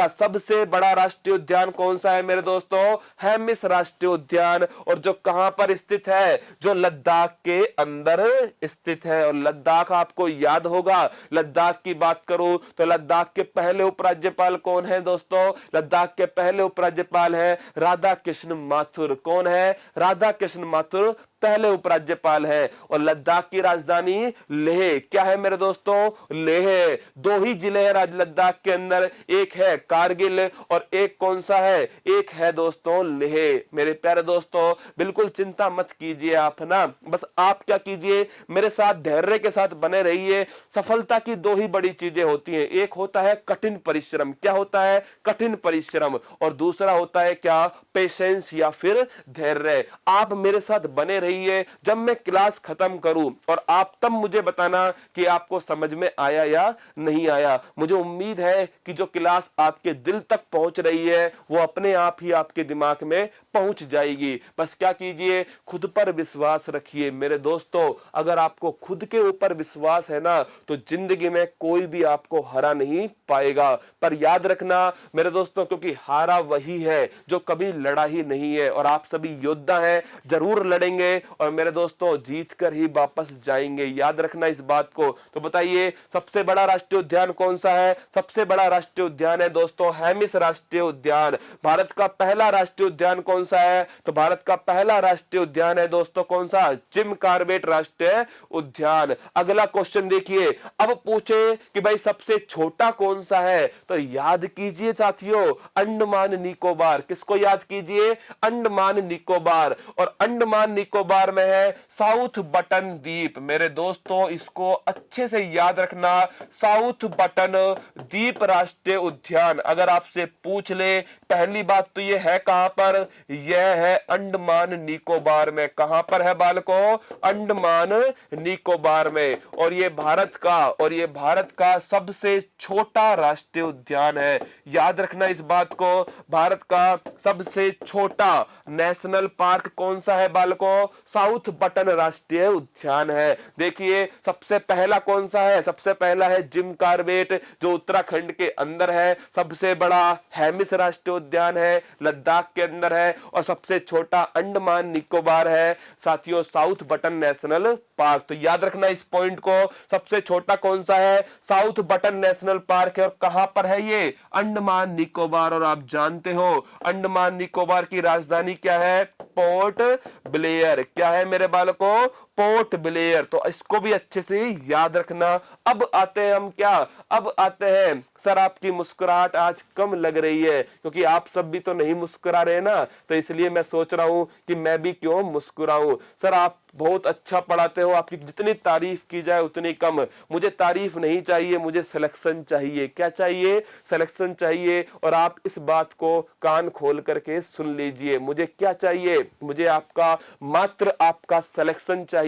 सबसे बड़ा राष्ट्रीय उद्यान कौन सा है मेरे दोस्तों? हेमिस राष्ट्रीय उद्यान। और जो कहां पर स्थित है? जो लद्दाख के अंदर स्थित है। और लद्दाख आपको याद होगा, लद्दाख की बात करूं तो लद्दाख के पहले उपराज्यपाल कौन है दोस्तों? लद्दाख के पहले उपराज्यपाल है राधा कृष्ण माथुर। कौन है? राधा कृष्ण माथुर पहले उपराज्यपाल है। और लद्दाख की राजधानी लेह। क्या है मेरे दोस्तों? लेह। 2 ही जिले हैं लद्दाख के अंदर, एक है कारगिल और एक कौन सा है? एक है दोस्तों लेह। मेरे प्यारे दोस्तों बिल्कुल चिंता मत कीजिए आप ना, बस आप क्या कीजिए, मेरे साथ धैर्य के साथ बने रहिए। सफलता की 2 ही बड़ी चीजें होती हैं, एक होता है कठिन परिश्रम। क्या होता है? कठिन परिश्रम। और दूसरा होता है क्या? पेशेंस या फिर धैर्य। आप मेरे साथ बने रहिए, जब मैं क्लास खत्म करूं और आप तब मुझे बताना कि आपको समझ में आया या नहीं आया। मुझे उम्मीद है कि जो क्लास आपके दिल तक पहुंच रही है वो अपने आप ही आपके दिमाग में पहुंच जाएगी। बस क्या कीजिए, खुद पर विश्वास रखिए मेरे दोस्तों। अगर आपको खुद के ऊपर विश्वास है ना तो जिंदगी में कोई भी आपको हरा नहीं पाएगा। पर याद रखना मेरे दोस्तों, क्योंकि हारा वही है जो कभी लड़ा ही नहीं है और आप सभी योद्धा हैं, जरूर लड़ेंगे और मेरे दोस्तों जीत कर ही वापस जाएंगे। याद रखना इस बात को। तो बताइए सबसे बड़ा राष्ट्रीय उद्यान कौन सा है? सबसे बड़ा राष्ट्रीय उद्यान है दोस्तों हेमिस राष्ट्रीय उद्यान। भारत का पहला राष्ट्रीय उद्यान कौन सा है? तो भारत का पहला राष्ट्रीय उद्यान है दोस्तों कौन सा? जिम कॉर्बेट राष्ट्रीय उद्यान। अगला क्वेश्चन देखिए, अब पूछे कि भाई सबसे छोटा कौन सा है? तो याद कीजिए साथियों, अंडमान निकोबार। किसको याद कीजिए? अंडमान निकोबार। और अंडमान निकोबार में है साउथ बटन द्वीप। मेरे दोस्तों इसको अच्छे से याद रखना, साउथ बटन द्वीप राष्ट्रीय उद्यान। अगर आपसे पूछ ले, पहली बात तो ये है कहां पर? यह है अंडमान निकोबार में। कहां पर है बालकों? अंडमान निकोबार में। और ये भारत का सबसे छोटा राष्ट्रीय उद्यान है। याद रखना इस बात को, भारत का सबसे छोटा नेशनल पार्क कौन सा है बालकों? साउथ बटन राष्ट्रीय उद्यान है। देखिए सबसे पहला कौन सा है? सबसे पहला है जिम कॉर्बेट, जो उत्तराखंड के अंदर है। सबसे बड़ा हेमिस राष्ट्रीय उद्यान है, लद्दाख के अंदर है। और सबसे छोटा अंडमान निकोबार है साथियों, साउथ बटन नेशनल पार्क। तो याद रखना इस पॉइंट को, सबसे छोटा कौन सा है? साउथ बटन नेशनल पार्क है। और कहां पर है ये? अंडमान निकोबार। और आप जानते हो अंडमान निकोबार की राजधानी क्या है? Port Blair. क्या है मेरे बालकों? Port Blair. तो इसको भी अच्छे से याद रखना। अब आते हैं हम क्या? अब आते हैं, सर आपकी मुस्कुराहट आज कम लग रही है, क्योंकि आप सब भी तो नहीं मुस्कुरा रहे ना, तो इसलिए मैं सोच रहा हूं कि मैं भी क्यों मुस्कुराऊं। सर आप बहुत अच्छा पढ़ाते हो, आपकी जितनी तारीफ की जाए उतनी कम। मुझे तारीफ नहीं चाहिए, मुझे सिलेक्शन चाहिए। क्या चाहिए? सिलेक्शन चाहिए। और आप इस बात को कान खोल करके सुन लीजिए, मुझे क्या चाहिए? मुझे आपका, मात्र आपका सिलेक्शन चाहिए।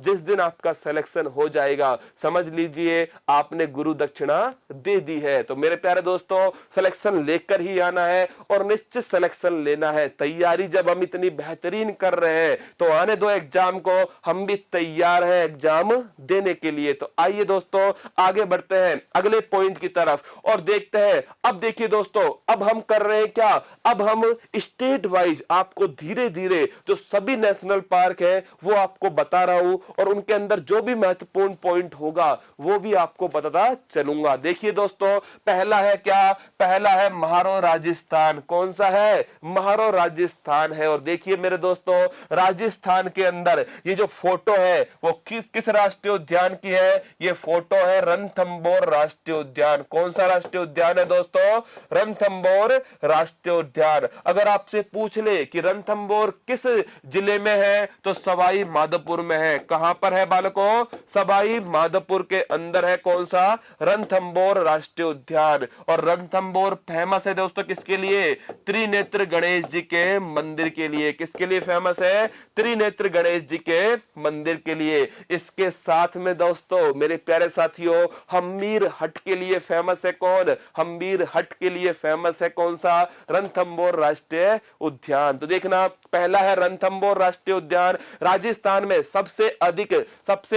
जिस दिन आपका सिलेक्शन हो जाएगा, समझ लीजिए आपने गुरु दक्षिणा दे दी है। तो मेरे प्यारे दोस्तों, सिलेक्शन लेकर ही आना है और निश्चित सिलेक्शन लेना है। तैयारी जब हम इतनी बेहतरीन कर रहे हैं तो आने दो एग्जाम को, हम भी तैयार हैं एग्जाम देने के लिए। तो आइए दोस्तों आगे बढ़ते हैं अगले पॉइंट की तरफ और देखते हैं। अब देखिए दोस्तों, अब हम कर रहे हैं क्या? अब हम स्टेट वाइज आपको धीरे धीरे जो सभी नेशनल पार्क है वो आपको बता रहा हूं, और उनके अंदर जो भी महत्वपूर्ण पॉइंट होगा वो भी आपको बताता चलूंगा। देखिए दोस्तों, पहला है क्या? पहला है म्हारो राजस्थान। कौन सा है? म्हारो राजस्थान है। और देखिए मेरे दोस्तों, राजस्थान के अंदर ये जो फोटो है वो किस राष्ट्रीय उद्यान की है? ये फोटो है रणथंबोर राष्ट्रीय उद्यान। कौन सा राष्ट्रीय उद्यान है दोस्तों? रणथंबोर राष्ट्रीय उद्यान। अगर आपसे पूछ ले कि रणथंबोर किस जिले में है, तो सवाई माधोपुर में है। कहां पर है बालकों? सवाई माधोपुर के अंदर है। कौन सा? रणथंबोर राष्ट्रीय उद्यान। और रणथंबोर फेमस है दोस्तों किसके लिए? त्रिनेत्र गणेश जी के मंदिर के लिए। किसके लिए फेमस है? त्रिनेत्र गणेश जी के मंदिर के लिए। इसके साथ में दोस्तों मेरे प्यारे साथियों, हम्मीर हट के लिए फेमस है। कौन? हम्मीर हट के लिए फेमस है कौन सा? रणथंबोर राष्ट्रीय उद्यान। तो देखना, पहला है रणथंबोर राष्ट्रीय उद्यान। राजस्थान में सबसे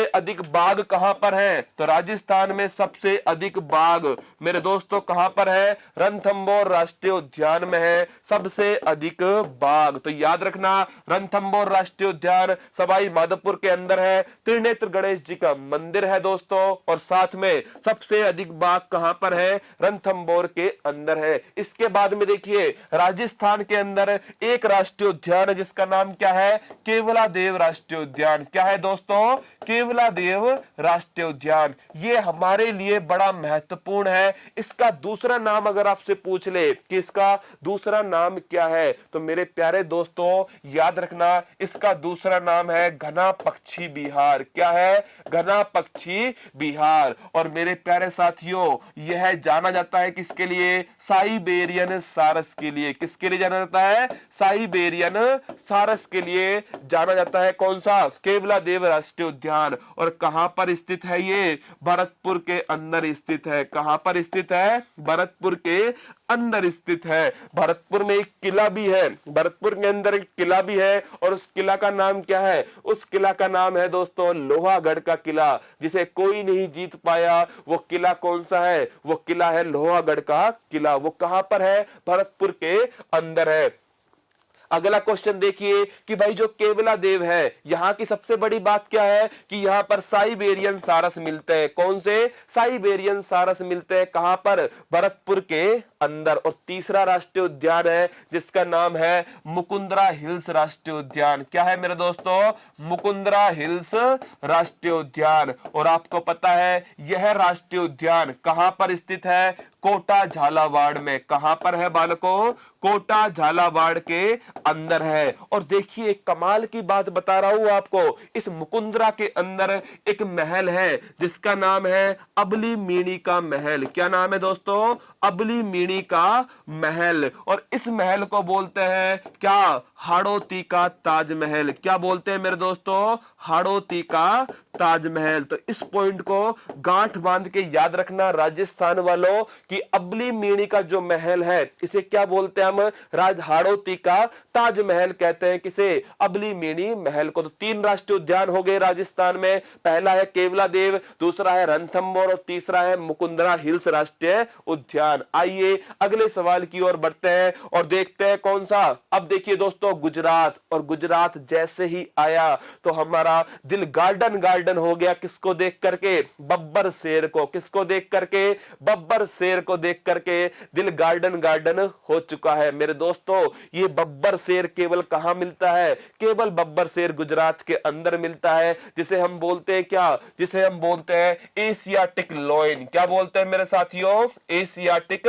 अधिक बाघ कहां पर हैं? तो राजस्थान में सबसे अधिक बाघ मेरे दोस्तों कहां पर है? रणथंबोर राष्ट्रीय उद्यान में है सबसे अधिक बाघ। तो याद रखना, रणथंबोर राष्ट्रीय उद्यान सवाई माधोपुर के अंदर है। त्रिनेत्र गणेश जी का मंदिर है दोस्तों, और साथ में सबसे अधिक बाघ कहां पर है? रणथंबोर के अंदर है। इसके बाद में देखिए, राजस्थान के अंदर एक राष्ट्रीय उद्यान है जिसका नाम क्या है? केवलादेव राष्ट्रीय उद्यान। क्या है दोस्तों? केवलादेव राष्ट्रीय उद्यान। ये हमारे लिए बड़ा महत्वपूर्ण है। इसका दूसरा नाम अगर आपसे पूछ ले कि इसका दूसरा नाम क्या है, तो मेरे प्यारे दोस्तों याद रखना, इसका दूसरा नाम है घना पक्षी बिहार। क्या है? घना पक्षी बिहार। और मेरे प्यारे साथियों, यह जाना जाता है किसके लिए? साइबेरियन सारस के लिए। किसके लिए जाना जाता है? साइबेरियन सारस के लिए जाना जाता है। कौन सा? केवलादेव राष्ट्रीय उद्यान। और कहां पर स्थित है ये? भरतपुर के अंदर स्थित है। कहां पर स्थित है? भरतपुर के अंदर स्थित है। भरतपुर में एक किला भी है, भरतपुर के अंदर एक किला भी है, और उस किला का नाम क्या है? उस किला का नाम है दोस्तों लोहागढ़ का किला, जिसे कोई नहीं जीत पाया। वो किला कौन सा है? वो किला है लोहागढ़ का किला। वो कहां पर है? भरतपुर के अंदर है। अगला क्वेश्चन देखिए कि भाई जो केवला देव है, यहां की सबसे बड़ी बात क्या है कि यहां पर साइबेरियन सारस मिलते हैं। कौन से? साइबेरियन सारस मिलते हैं। कहां पर? भरतपुर के अंदर। और तीसरा राष्ट्रीय उद्यान है जिसका नाम है मुकुंदरा हिल्स राष्ट्रीय उद्यान। क्या है मेरे दोस्तों? मुकुंदरा हिल्स राष्ट्रीय उद्यान। और आपको पता है यह राष्ट्रीय उद्यान कहां पर स्थित है? कोटा झालावाड़ में। कहां पर है बालकों? कोटा झालावाड़ के अंदर है। और देखिए कमाल की बात बता रहा हूं आपको, इस मुकुंदरा के अंदर एक महल है जिसका नाम है अबली मीणी का महल। क्या नाम है दोस्तों? अबली मीणी का महल। और इस महल को बोलते हैं क्या? हाड़ौती का ताजमहल। क्या बोलते हैं मेरे दोस्तों? हाड़ौती का ताजमहल। तो इस पॉइंट को गांठ बांध के याद रखना राजस्थान वालों कि अबली मीणी का जो महल है इसे क्या बोलते हैं हम? हाड़ौती का ताजमहल कहते हैं। किसे? अबली मीणी महल को। तो 3 राष्ट्रीय उद्यान हो गए राजस्थान में। पहला है केवला देव, दूसरा है रणथंभौर और तीसरा है मुकुंदरा हिल्स राष्ट्रीय उद्यान। आइए अगले सवाल की ओर बढ़ते हैं और देखते हैं कौन सा। अब देखिए दोस्तों गुजरात, और गुजरात जैसे ही आया तो हमारा दिल गार्डन गार्डन हो गया। किसको देख करके? बब्बर शेर को। किसको देख करके? बब्बर शेर को देख करके दिल गार्डन गार्डन हो चुका है। मेरे दोस्तों ये बब्बर शेर केवल कहां मिलता है? केवल बब्बर शेर गुजरात के अंदर मिलता है, जिसे हम बोलते हैं क्या? जिसे हम बोलते हैं एशियाटिक लॉयन। क्या बोलते हैं मेरे साथियों? Asiatic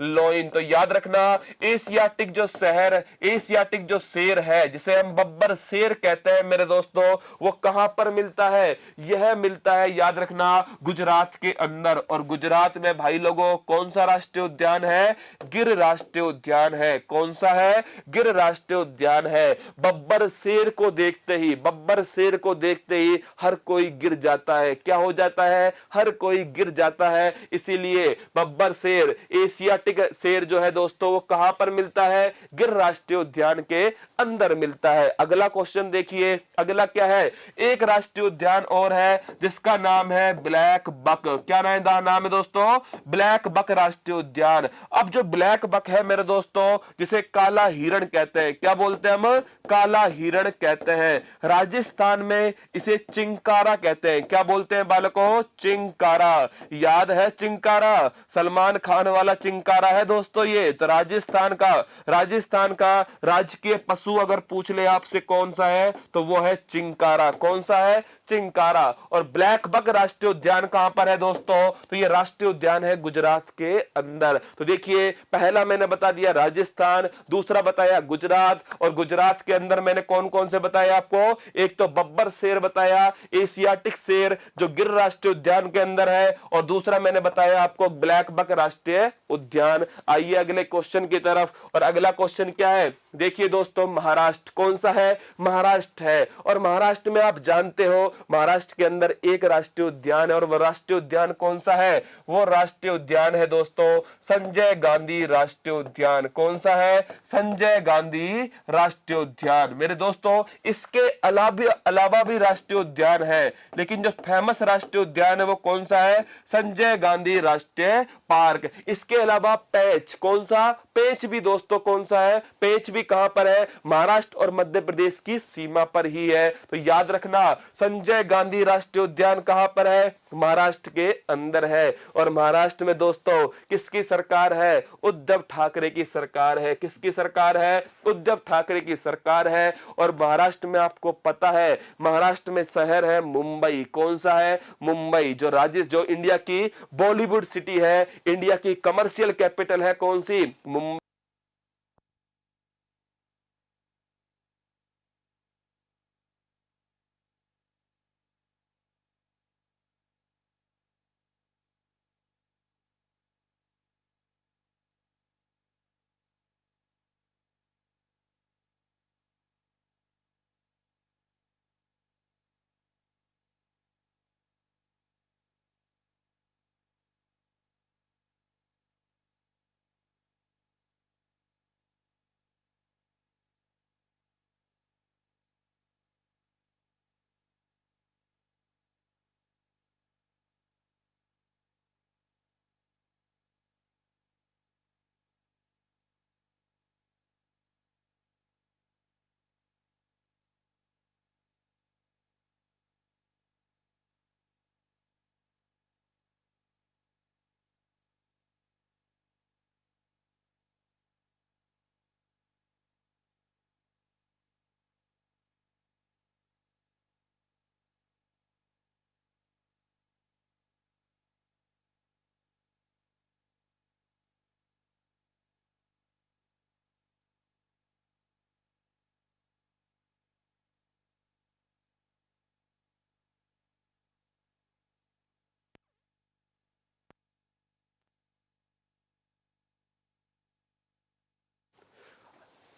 lion. तो याद रखना एशियाटिक जो शहर, एशियाटिक जो शेर है जिसे हम बब्बर शेर कहते हैं मेरे दोस्तों, वो कहां पर मिलता है? यह मिलता है याद रखना गुजरात के अंदर। और गुजरात में भाई लोगों कौन सा राष्ट्रीय उद्यान है? गिर राष्ट्रीय उद्यान है। कौन सा है? गिर राष्ट्रीय उद्यान है। बब्बर शेर को देखते ही, बब्बर शेर को देखते ही हर कोई गिर जाता है। क्या हो जाता है? हर कोई गिर जाता है। इसीलिए बब्बर शेर, एशियाटिक शेर जो है दोस्तों, वो कहां पर मिलता है? गिर राष्ट्रीय उद्यान के अंदर मिलता है। अगला क्वेश्चन देखिए, अगला क्या है? एक राष्ट्रीय उद्यान और है जिसका नाम है ब्लैक बक। क्या नाम है दोस्तों? ब्लैक बक राष्ट्रीय उद्यान। अब जो ब्लैक बक है मेरे दोस्तों, जिसे काला हिरण कहते हैं। क्या बोलते हैं हम? काला हिरण कहते हैं। राजस्थान में इसे चिंकारा कहते हैं। क्या बोलते हैं बालकों? चिंकारा। याद है चिंकारा? सलमान खान वाला चिंकारा है दोस्तों ये। तो राजस्थान का राजकीय पशु अगर पूछ ले आपसे कौन सा है, तो वो है चिंकारा। कौन सा है? चिंकारा। और ब्लैक बक राष्ट्रीय उद्यान कहां पर है दोस्तों? तो ये राष्ट्रीय उद्यान है गुजरात के अंदर। तो देखिए पहला मैंने बता दिया राजस्थान, दूसरा बताया गुजरात, और गुजरात के अंदर मैंने कौन कौन से बताया आपको? एक तो बब्बर शेर बताया, एशियाटिक शेर जो गिर राष्ट्रीय उद्यान के अंदर है, और दूसरा मैंने बताया आपको ब्लैक बक राष्ट्रीय उद्यान। आइए अगले क्वेश्चन की तरफ। और अगला क्वेश्चन क्या है? देखिए दोस्तों महाराष्ट्र कौन सा है? महाराष्ट्र है। और महाराष्ट्र में आप जानते हो महाराष्ट्र के अंदर एक राष्ट्रीय उद्यान है, और वह राष्ट्रीय उद्यान कौन सा है? वो राष्ट्रीय उद्यान है दोस्तों संजय गांधी राष्ट्रीय उद्यान। कौन सा है? संजय गांधी राष्ट्रीय उद्यान। मेरे दोस्तों इसके अलावा भी राष्ट्रीय उद्यान है, लेकिन जो फेमस राष्ट्रीय उद्यान है वो कौन सा है? संजय गांधी राष्ट्रीय पार्क। इसके अलावा पेंच, कौन सा? पेंच भी दोस्तों कौन सा है? पेंच भी कहां पर है? महाराष्ट्र और मध्य प्रदेश की सीमा पर ही है। तो याद रखना संजय गांधी राष्ट्रीय उद्यान कहां पर है? महाराष्ट्र के अंदर है। और महाराष्ट्र में दोस्तों किसकी सरकार है? उद्धव ठाकरे की सरकार है। किसकी सरकार है? उद्धव ठाकरे की सरकार है। और महाराष्ट्र में आपको पता है महाराष्ट्र में शहर है मुंबई। कौन सा है? मुंबई। जो इंडिया की बॉलीवुड सिटी है, इंडिया की कमर्शियल कैपिटल है, कौन सी? मुंबई।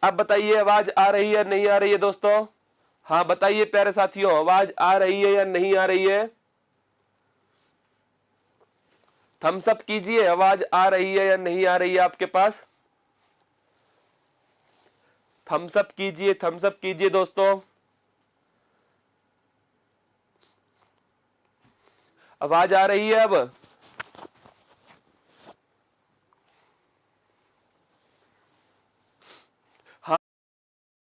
अब बताइए आवाज आ रही है या नहीं आ रही है दोस्तों? हाँ बताइए प्यारे साथियों, आवाज आ रही है या नहीं आ रही है? थम्स अप कीजिए, आवाज आ रही है या नहीं आ रही है आपके पास? थम्स अप कीजिए, थम्स अप कीजिए दोस्तों। आवाज आ रही है अब?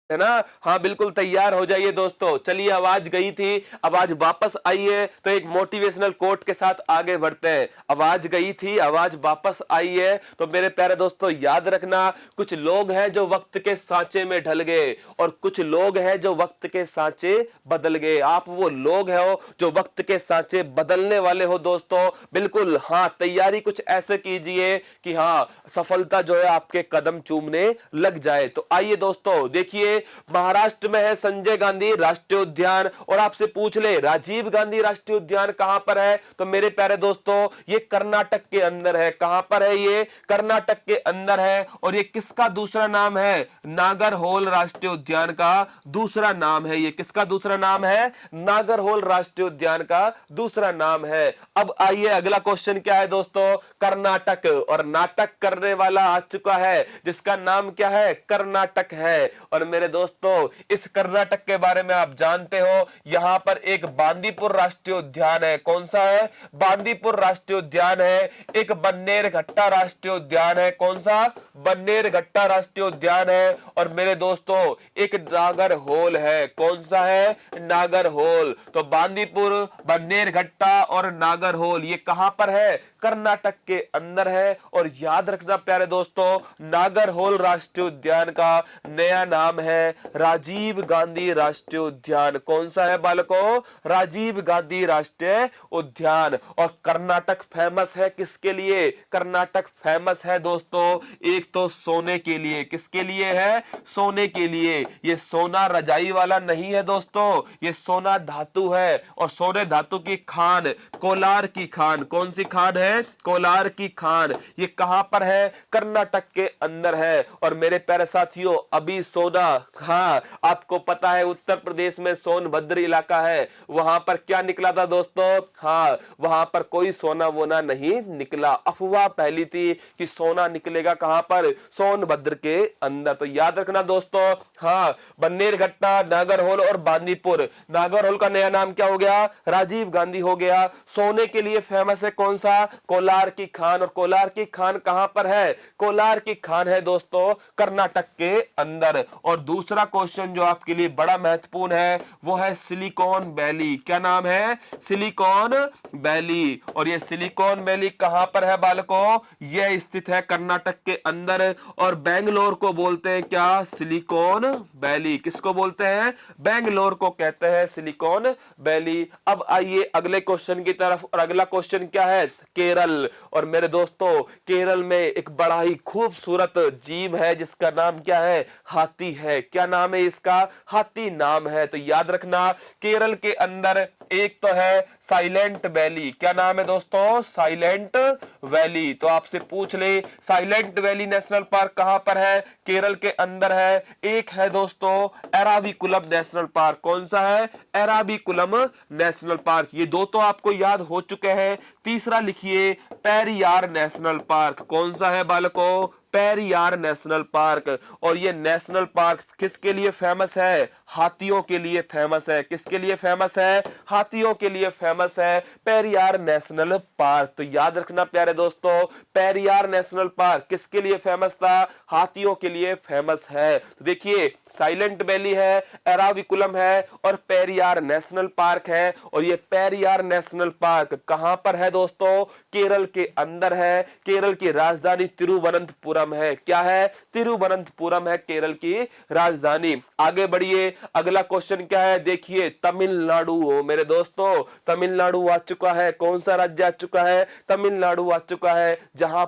है ना? हाँ बिल्कुल तैयार हो जाइए दोस्तों। चलिए आवाज गई थी, आवाज वापस आई है, तो एक मोटिवेशनल कोट के साथ आगे बढ़ते हैं। आवाज गई थी, आवाज वापस आई है, तो मेरे प्यारे दोस्तों याद रखना, कुछ लोग हैं जो वक्त के सांचे में ढल गए और कुछ लोग हैं जो वक्त के सांचे बदल गए। आप वो लोग हो जो वक्त के सांचे बदलने वाले हो दोस्तों। बिल्कुल हाँ, तैयारी कुछ ऐसे कीजिए कि हाँ सफलता जो है आपके कदम चूमने लग जाए। तो आइए दोस्तों देखिए, महाराष्ट्र में है संजय गांधी राष्ट्रीय उद्यान, और आपसे पूछ ले राजीव गांधी राष्ट्रीय उद्यान कहां पर है, तो मेरे प्यारे दोस्तों ये कर्नाटक के अंदर है। कहां पर है ये? कर्नाटक के अंदर है। और ये किसका दूसरा नाम है? नागरहोल राष्ट्रीय उद्यान का दूसरा नाम है। ये किसका दूसरा नाम है? नागरहोल राष्ट्रीय उद्यान का दूसरा नाम है। अब आइए अगला क्वेश्चन क्या है दोस्तों? कर्नाटक, और नाटक करने वाला आ चुका है जिसका नाम क्या है? कर्नाटक है। और मेरे दोस्तों इस कर्नाटक के बारे में आप जानते हो, यहां पर एक बांदीपुर राष्ट्रीय उद्यान है। कौन सा है? बांदीपुर राष्ट्रीय उद्यान है। एक बन्नेरघट्टा राष्ट्रीय उद्यान है। कौन सा? बन्नेरघट्टा राष्ट्रीय उद्यान है। और मेरे दोस्तों एक नागरहोल है। कौन सा है? नागरहोल। तो बांदीपुर, बन्नेरघट्टा और नागरहोल ये कहां पर है? कर्नाटक के अंदर है। और याद रखना प्यारे दोस्तों, नागरहोल राष्ट्रीय उद्यान का नया नाम है राजीव गांधी राष्ट्रीय उद्यान। कौन सा है बालकों? राजीव गांधी राष्ट्रीय उद्यान। और कर्नाटक फेमस है किसके लिए? कर्नाटक फेमस है दोस्तों एक तो सोने के लिए। किसके लिए है? सोने के लिए। ये सोना रजाई वाला नहीं है दोस्तों, ये सोना धातु है। और सोने धातु की खान, कोलार की खान। कौन सी खान है? कोलार की खान। ये कहां पर है? कर्नाटक के अंदर है। और मेरे प्यारे साथियों अभी सोना, हाँ आपको पता है उत्तर प्रदेश में सोनभद्र इलाका है, वहां पर क्या निकला था दोस्तों? हाँ वहां पर कोई सोना वोना नहीं निकला। अफवाह फैली थी कि सोना निकलेगा कहां पर? सोनभद्र के अंदर। तो याद रखना दोस्तों, हाँ बन्नेरघट्टा, नागरहोल और बांदीपुर। नागरहोल का नया नाम क्या हो गया? राजीव गांधी हो गया। सोने के लिए फेमस है कौन सा? कोलार की खान। और कोलार की खान कहां पर है? कोलार की खान है दोस्तों कर्नाटक के अंदर। और दूसरा क्वेश्चन जो आपके लिए बड़ा महत्वपूर्ण है वो है सिलिकॉन वैली। क्या नाम है? Silicon valley. और ये सिलिकॉन वैली कहां पर है बालकों? यह स्थित है कर्नाटक के अंदर। और बेंगलोर को बोलते हैं क्या? Silicon valley. किसको बोलते हैं? बेंगलोर को कहते हैं सिलिकॉन वैली। अब आइए अगले क्वेश्चन की तरफ। और अगला क्वेश्चन क्या है? केरल। और मेरे दोस्तों केरल में एक बड़ा ही खूबसूरत जीव है जिसका नाम क्या है? हाथी है। क्या नाम है इसका? हाथी नाम है। तो याद रखना केरल के अंदर एक तो है साइलेंट वैली। क्या नाम है दोस्तों? Silent valley. तो आपसे पूछ ले साइलेंट वैली नेशनल पार्क कहां पर है? केरल के अंदर है। एक है दोस्तों एराविकुलम नेशनल पार्क। कौन सा है? Eravikulam national park. ये दो तो आपको याद हो चुके हैं। तीसरा लिखिए पेरियार नेशनल पार्क। कौन सा है बालकों? Periyar national park. और ये नेशनल पार्क किसके लिए फेमस है? हाथियों के लिए फेमस है। किसके लिए फेमस है? हाथियों के लिए फेमस है पेरियार नेशनल पार्क। तो याद रखना प्यारे दोस्तों पेरियार नेशनल पार्क किसके लिए फेमस था? हाथियों के लिए फेमस है। तो देखिए साइलेंट वैली है, एराविकुलम है और पेरियार नेशनल पार्क है। और ये पेरियार नेशनल पार्क कहां पर है दोस्तों? केरल के अंदर है। केरल की राजधानी तिरुवनंतपुरम है। क्या है? तिरुवनंतपुरम है केरल की राजधानी। आगे बढ़िए, अगला क्वेश्चन क्या है? देखिए तमिलनाडु। मेरे दोस्तों तमिलनाडु आ चुका है। कौन सा राज्य आ चुका है? तमिलनाडु आ चुका है। जहां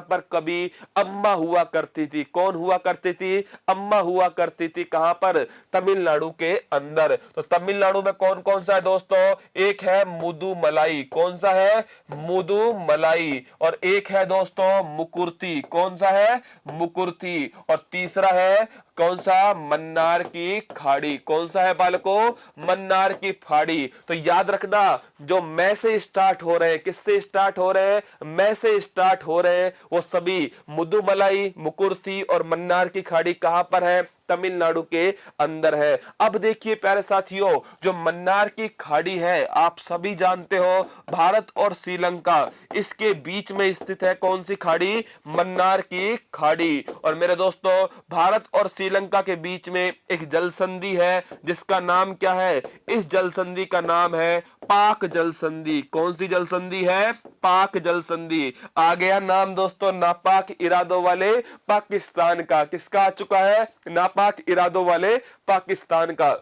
पर कभी अम्मा हुआ करती थी। कौन हुआ करती थी? अम्मा हुआ करती थी। कहां पर? तमिलनाडु के अंदर। तो तमिलनाडु में कौन कौन सा है दोस्तों? एक है मुदुमलाई। कौन सा है? मुदुमलाई। और एक है दोस्तों मुकुर्ती। कौन सा है? मुकुर्ती। और तीसरा है कौन सा? मन्नार की खाड़ी। कौन सा है बालकों? मन्नार की खाड़ी। तो याद रखना, जो मैं से स्टार्ट हो रहे हैं, किससे स्टार्ट हो रहे हैं? मैं से स्टार्ट हो रहे हैं, वो सभी मुदुमलाई, मुकुर्ती और मन्नार की खाड़ी कहां पर है? तमिलनाडु के अंदर है। अब देखिए प्यारे साथियों, जो मन्नार की खाड़ी है, आप सभी जानते हो, भारत और श्रीलंका इसके बीच में स्थित है। कौन सी खाड़ी? मन्नार की खाड़ी। और मेरे दोस्तों, भारत और श्रीलंका के बीच में एक जल संधि है, जिसका नाम क्या है? इस जल संधि का नाम है पाक जल संधि। कौन सी जल संधि है? पाक जल संधि। आ गया नाम दोस्तों नापाक इरादों वाले पाकिस्तान का। किसका आ चुका है? नापाक इरादों वाले पाकिस्तान का।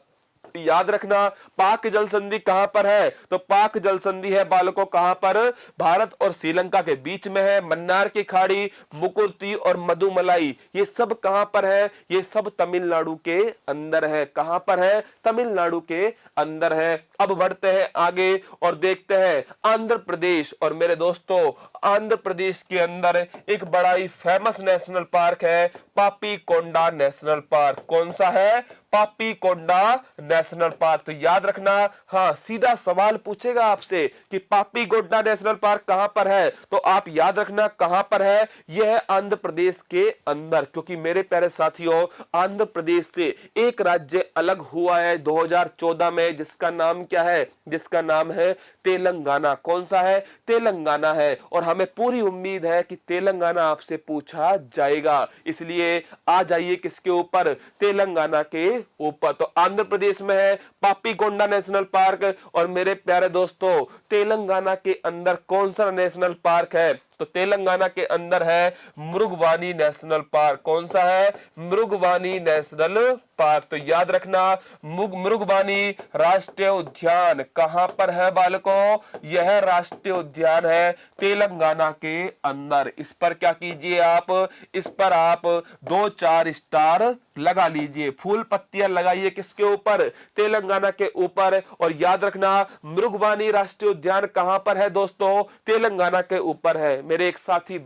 याद रखना, पाक जल संधि कहां पर है? तो पाक जल संधि है बालकों कहां पर? भारत और श्रीलंका के बीच में है। मन्नार की खाड़ी, मुकुर्ती और मदुमलाई, ये सब कहां पर है? ये सब तमिलनाडु के अंदर है। कहां पर है? तमिलनाडु के अंदर है। अब बढ़ते हैं आगे और देखते हैं आंध्र प्रदेश। और मेरे दोस्तों, आंध्र प्रदेश के अंदर एक बड़ा ही फेमस नेशनल पार्क है, पापी कोंडा नेशनल पार्क। कौन सा है? पापी कोंडा नेशनल पार्क। तो याद रखना, हाँ, सीधा सवाल पूछेगा आपसे कि पापी कोंडा नेशनल पार्क कहां पर है, तो आप याद रखना कहां पर है। यह है आंध्र प्रदेश के अंदर। क्योंकि मेरे प्यारे साथियों, आंध्र प्रदेश से एक राज्य अलग हुआ है 2014 में, जिसका नाम क्या है? जिसका नाम है तेलंगाना। कौन सा है? तेलंगाना है। और हमें पूरी उम्मीद है कि तेलंगाना आपसे पूछा जाएगा, इसलिए आ जाइए किसके ऊपर? तेलंगाना के ऊपर। तो आंध्र प्रदेश में है पापी कोंडा नेशनल पार्क। और मेरे प्यारे दोस्तों, तेलंगाना के अंदर कौन सा नेशनल पार्क है? तो तेलंगाना के अंदर है मृगवानी नेशनल पार्क। कौन सा है? Mrugavani national park. तो याद रखना, मृगवानी राष्ट्रीय उद्यान कहां पर है बालकों? यह राष्ट्रीय उद्यान है तेलंगाना के अंदर। इस पर क्या कीजिए आप? इस पर आप 2-4 स्टार लगा लीजिए, फूल पत्तियां लगाइए। किसके ऊपर? तेलंगाना के ऊपर। और याद रखना, मृगवानी राष्ट्रीय उद्यान कहां पर है दोस्तों? तेलंगाना के ऊपर है। मेरे एक साथी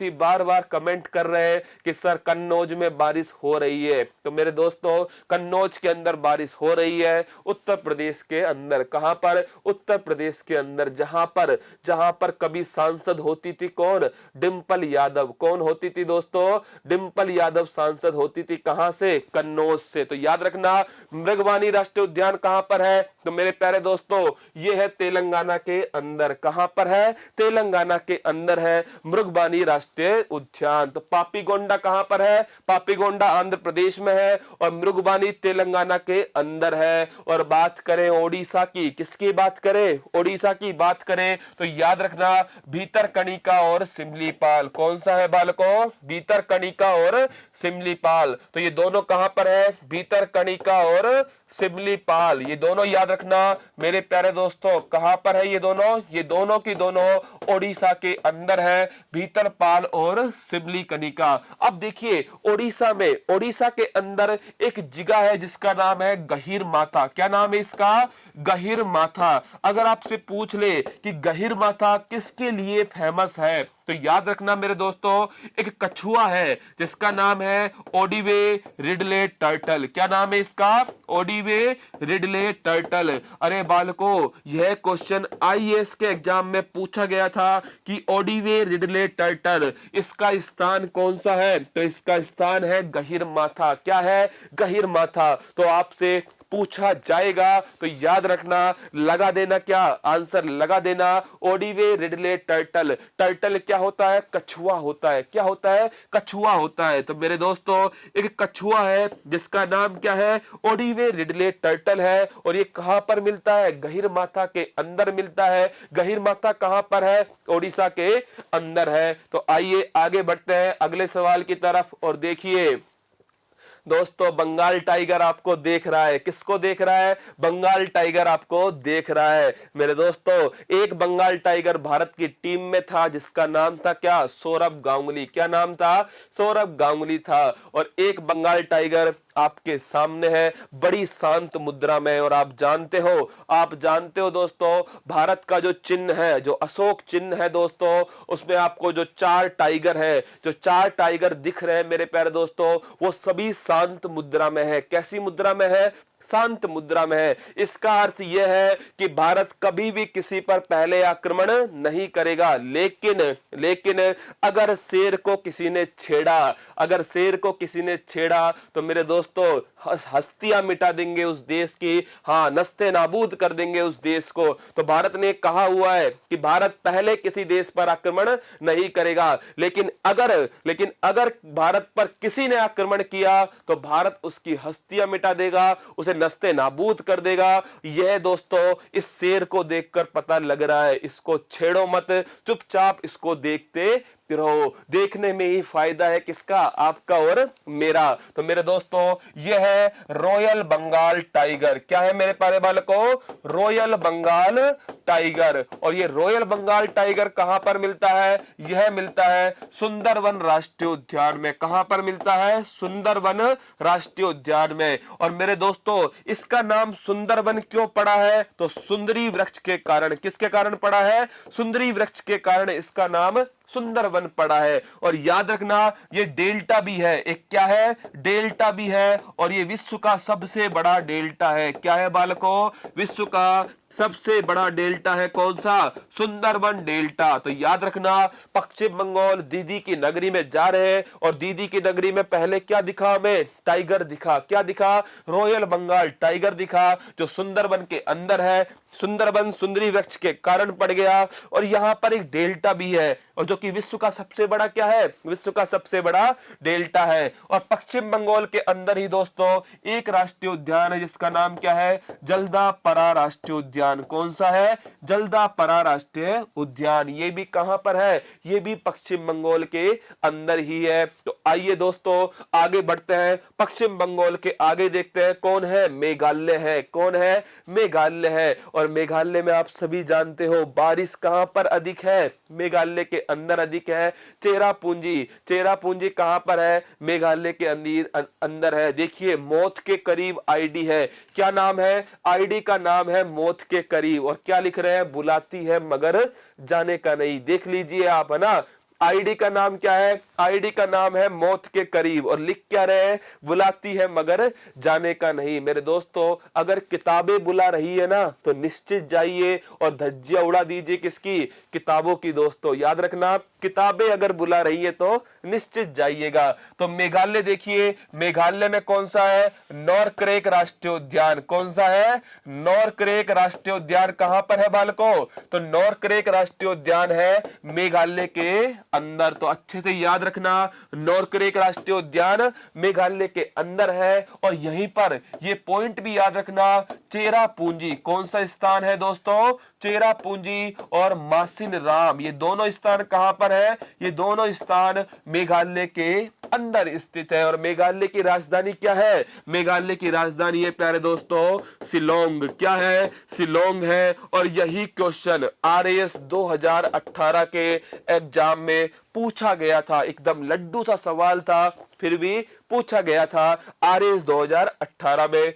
बार बार कमेंट कर रहे हैं कि सर कन्नौज में बारिश हो रही है। तो मेरे दोस्तों, कन्नौज के अंदर बारिश हो रही है, उत्तर प्रदेश के अंदर। कहां पर? उत्तर प्रदेश के अंदर, जहां पर कभी सांसद होती थी कौन? डिंपल यादव। कौन होती थी दोस्तों? डिंपल यादव सांसद होती थी। कहां से? कन्नौज से। तो याद रखना, मृगवानी राष्ट्रीय उद्यान कहां पर है? तो मेरे प्यारे दोस्तों, यह है तेलंगाना के अंदर। कहां पर है? तेलंगाना के अंदर है मृगवानी राष्ट्रीय उद्यान। तो पापीकोंडा कहां पर है? पापीकोंडा आंध्र प्रदेश में है और मृगवानी तेलंगाना के अंदर है। और बात करें ओडिशा की, किसकी बात करें? ओडिशा की बात करें तो याद रखना, भीतरकनिका और सिमलीपाल। कौन सा है बालकों? भीतरकनिका और सिमलीपाल। तो ये दोनों कहां पर है? भीतरकनिका और सिमलीपाल, ये दोनों याद रखना मेरे प्यारे दोस्तों। कहां पर है ये दोनों? ये दोनों की दोनों ओडिशा के अंदर है, भीतरपाल और सिमलीकनिका। अब देखिए, ओडिशा के अंदर एक जगह है जिसका नाम है गहीर माथा। क्या नाम है इसका? गहीर माथा। अगर आपसे पूछ ले कि गहीर माथा किसके लिए फेमस है, तो याद रखना मेरे दोस्तों, एक कछुआ है जिसका नाम है ओडिवे रिडले टर्टल। क्या नाम है इसका? ओडिवे रिडले टर्टल। अरे बालकों, यह क्वेश्चन आईएएस के एग्जाम में पूछा गया था कि ओडिवे रिडले टर्टल, इसका स्थान कौन सा है? तो इसका स्थान है गहीर माथा। क्या है? गहीर माथा। तो आपसे पूछा जाएगा, तो याद रखना, लगा देना, क्या आंसर लगा देना, ओडिवे रिडले टर्टल। टर्टल क्या होता है? कछुआ होता है। क्या होता है? कछुआ होता है। तो मेरे दोस्तों, एक कछुआ है जिसका नाम क्या है? ओडिवे रिडले टर्टल है। और ये कहां पर मिलता है? गहीर माथा के अंदर मिलता है। गहीर माथा कहां पर है? ओडिशा के अंदर है। तो आइए आगे बढ़ते हैं अगले सवाल की तरफ। और देखिए दोस्तों, बंगाल टाइगर आपको देख रहा है। किसको देख रहा है? बंगाल टाइगर आपको देख रहा है। मेरे दोस्तों, एक बंगाल टाइगर भारत की टीम में था जिसका नाम था क्या? सौरभ गांगुली। क्या नाम था? सौरभ गांगुली था। और एक बंगाल टाइगर आपके सामने है, बड़ी शांत मुद्रा में। और आप जानते हो दोस्तों, भारत का जो चिन्ह है, जो अशोक चिन्ह है दोस्तों, उसमें आपको जो 4 टाइगर है, जो 4 टाइगर दिख रहे हैं मेरे प्यारे दोस्तों, वो सभी शांत मुद्रा में है। कैसी मुद्रा में है? शांत मुद्रा में है। इसका अर्थ यह है कि भारत कभी भी किसी पर पहले आक्रमण नहीं करेगा, लेकिन अगर शेर को किसी ने छेड़ा, तो मेरे दोस्तों हस्तियां मिटा देंगे उस देश की, हाँ, नस्ते नाबूद कर देंगे उस देश को। तो भारत ने कहा हुआ है कि भारत पहले किसी देश पर आक्रमण नहीं करेगा, लेकिन अगर भारत पर किसी ने आक्रमण किया तो भारत उसकी हस्तियां मिटा देगा, उसे नस्ते नाबूद कर देगा। यह दोस्तों इस शेर को देखकर पता लग रहा है। इसको छेड़ो मत, चुपचाप इसको देखते रहो। देखने में ही फायदा है किसका? आपका और मेरा। तो मेरे दोस्तों, यह है रॉयल बंगाल टाइगर। क्या है मेरे प्यारे बालकों? Royal Bengal tiger. और ये रॉयल बंगाल टाइगर कहां पर मिलता है? यह मिलता है सुंदरवन राष्ट्रीय उद्यान में। कहां पर मिलता है? सुंदरवन राष्ट्रीय उद्यान में। और मेरे दोस्तों, इसका नाम सुंदरवन क्यों पड़ा है? तो सुंदरी वृक्ष के कारण। किसके कारण पड़ा है? सुंदरी वृक्ष के कारण इसका नाम सुंदरवन पड़ा है। और याद रखना, ये डेल्टा भी है। एक क्या है? डेल्टा भी है। और ये विश्व का सबसे बड़ा डेल्टा है। क्या है बालकों? विश्व का सबसे बड़ा डेल्टा है कौन सा? सुंदरवन डेल्टा। तो याद रखना, पश्चिम बंगाल दीदी की नगरी में जा रहे हैं, और दीदी की नगरी में पहले क्या दिखा हमें? टाइगर दिखा। क्या दिखा? रॉयल बंगाल टाइगर दिखा, जो सुंदरवन के अंदर है। सुंदरवन सुंदरी वृक्ष के कारण पड़ गया। और यहां पर एक डेल्टा भी है, और जो कि विश्व का सबसे बड़ा क्या है? विश्व का सबसे बड़ा डेल्टा है। और पश्चिम बंगाल के अंदर ही दोस्तों एक राष्ट्रीय उद्यान है, जिसका नाम क्या है? जल्दापरा राष्ट्रीय उद्यान। कौन सा है? जल्दापरा राष्ट्रीय उद्यान। ये भी कहां पर है? ये भी पश्चिम बंगाल के अंदर ही है। तो आइए दोस्तों आगे बढ़ते हैं। पश्चिम बंगाल के आगे देखते हैं कौन है? मेघालय है। कौन है? मेघालय है। और मेघालय में आप सभी जानते हो बारिश कहां पर अधिक है? मेघालय के अंदर अधिक है। चेरापूंजी कहां पर है? मेघालय के अंदर है। देखिए, मौत के करीब आईडी है। क्या नाम है? आईडी का नाम है मौत के करीब। और क्या लिख रहे हैं? बुलाती है मगर जाने का नहीं। देख लीजिए आप, है ना। आईडी का नाम क्या है? आईडी का नाम है मौत के करीब। और लिख क्या रहे हैं? बुलाती है मगर जाने का नहीं। मेरे दोस्तों, अगर किताबें बुला रही है ना, तो निश्चित जाइए और धज्जियां उड़ा दीजिए। किसकी? किताबों की दोस्तों। याद रखना, किताबें अगर बुला रही है तो निश्चित जाइएगा। तो मेघालय देखिए, मेघालय में कौन सा है? नॉरक्रेक राष्ट्रीय उद्यान। कौन सा है? नॉरक्रेक राष्ट्रीय उद्यान। कहां पर है बालकों? तो नॉरक्रेक राष्ट्रीय उद्यान है मेघालय के अंदर। तो अच्छे से याद रखना, नॉरक्रेक राष्ट्रीय उद्यान मेघालय के अंदर है। और यहीं पर ये पॉइंट भी याद रखना, चेरापूंजी। कौन सा स्थान है दोस्तों? चेरापूंजी और मासिन राम। ये दोनों स्थान कहां पर है? ये दोनों स्थान मेघालय के अंदर स्थित है। और मेघालय की राजधानी क्या है? मेघालय की राजधानी है प्यारे दोस्तों शिलोंग। क्या है? शिलोंग है। और यही क्वेश्चन RAS 2018 के एग्जाम में पूछा गया था। एकदम लड्डू सा सवाल था, फिर भी पूछा गया था RAS 2018 में।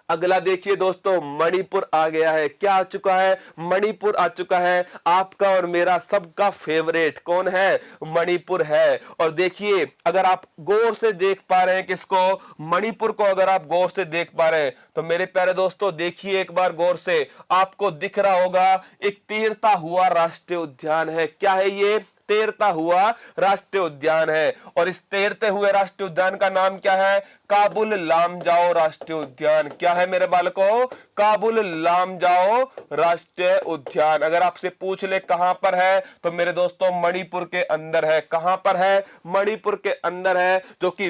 अगला देखिए दोस्तों, मणिपुर आ गया है। क्या आ चुका है? मणिपुर आ चुका है। आपका और मेरा सबका फेवरेट कौन है? मणिपुर है। और देखिए, अगर आप गौर से देख पा रहे हैं किसको? मणिपुर को अगर आप गौर से देख पा रहे हैं तो मेरे प्यारे दोस्तों देखिए एक बार गौर से, आपको दिख रहा होगा एक तैरता हुआ राष्ट्रीय उद्यान है। क्या है ये? तैरता हुआ राष्ट्रीय उद्यान है। और इस तैरते हुए राष्ट्रीय उद्यान का नाम क्या है? काबुल लामजाओ राष्ट्रीय उद्यान। क्या है मेरे बालकों? काबुल लामजाओ राष्ट्रीय उद्यान। अगर आपसे पूछ ले कहां पर है, तो मेरे दोस्तों मणिपुर के अंदर है। कहां पर है? मणिपुर के अंदर है, जो कि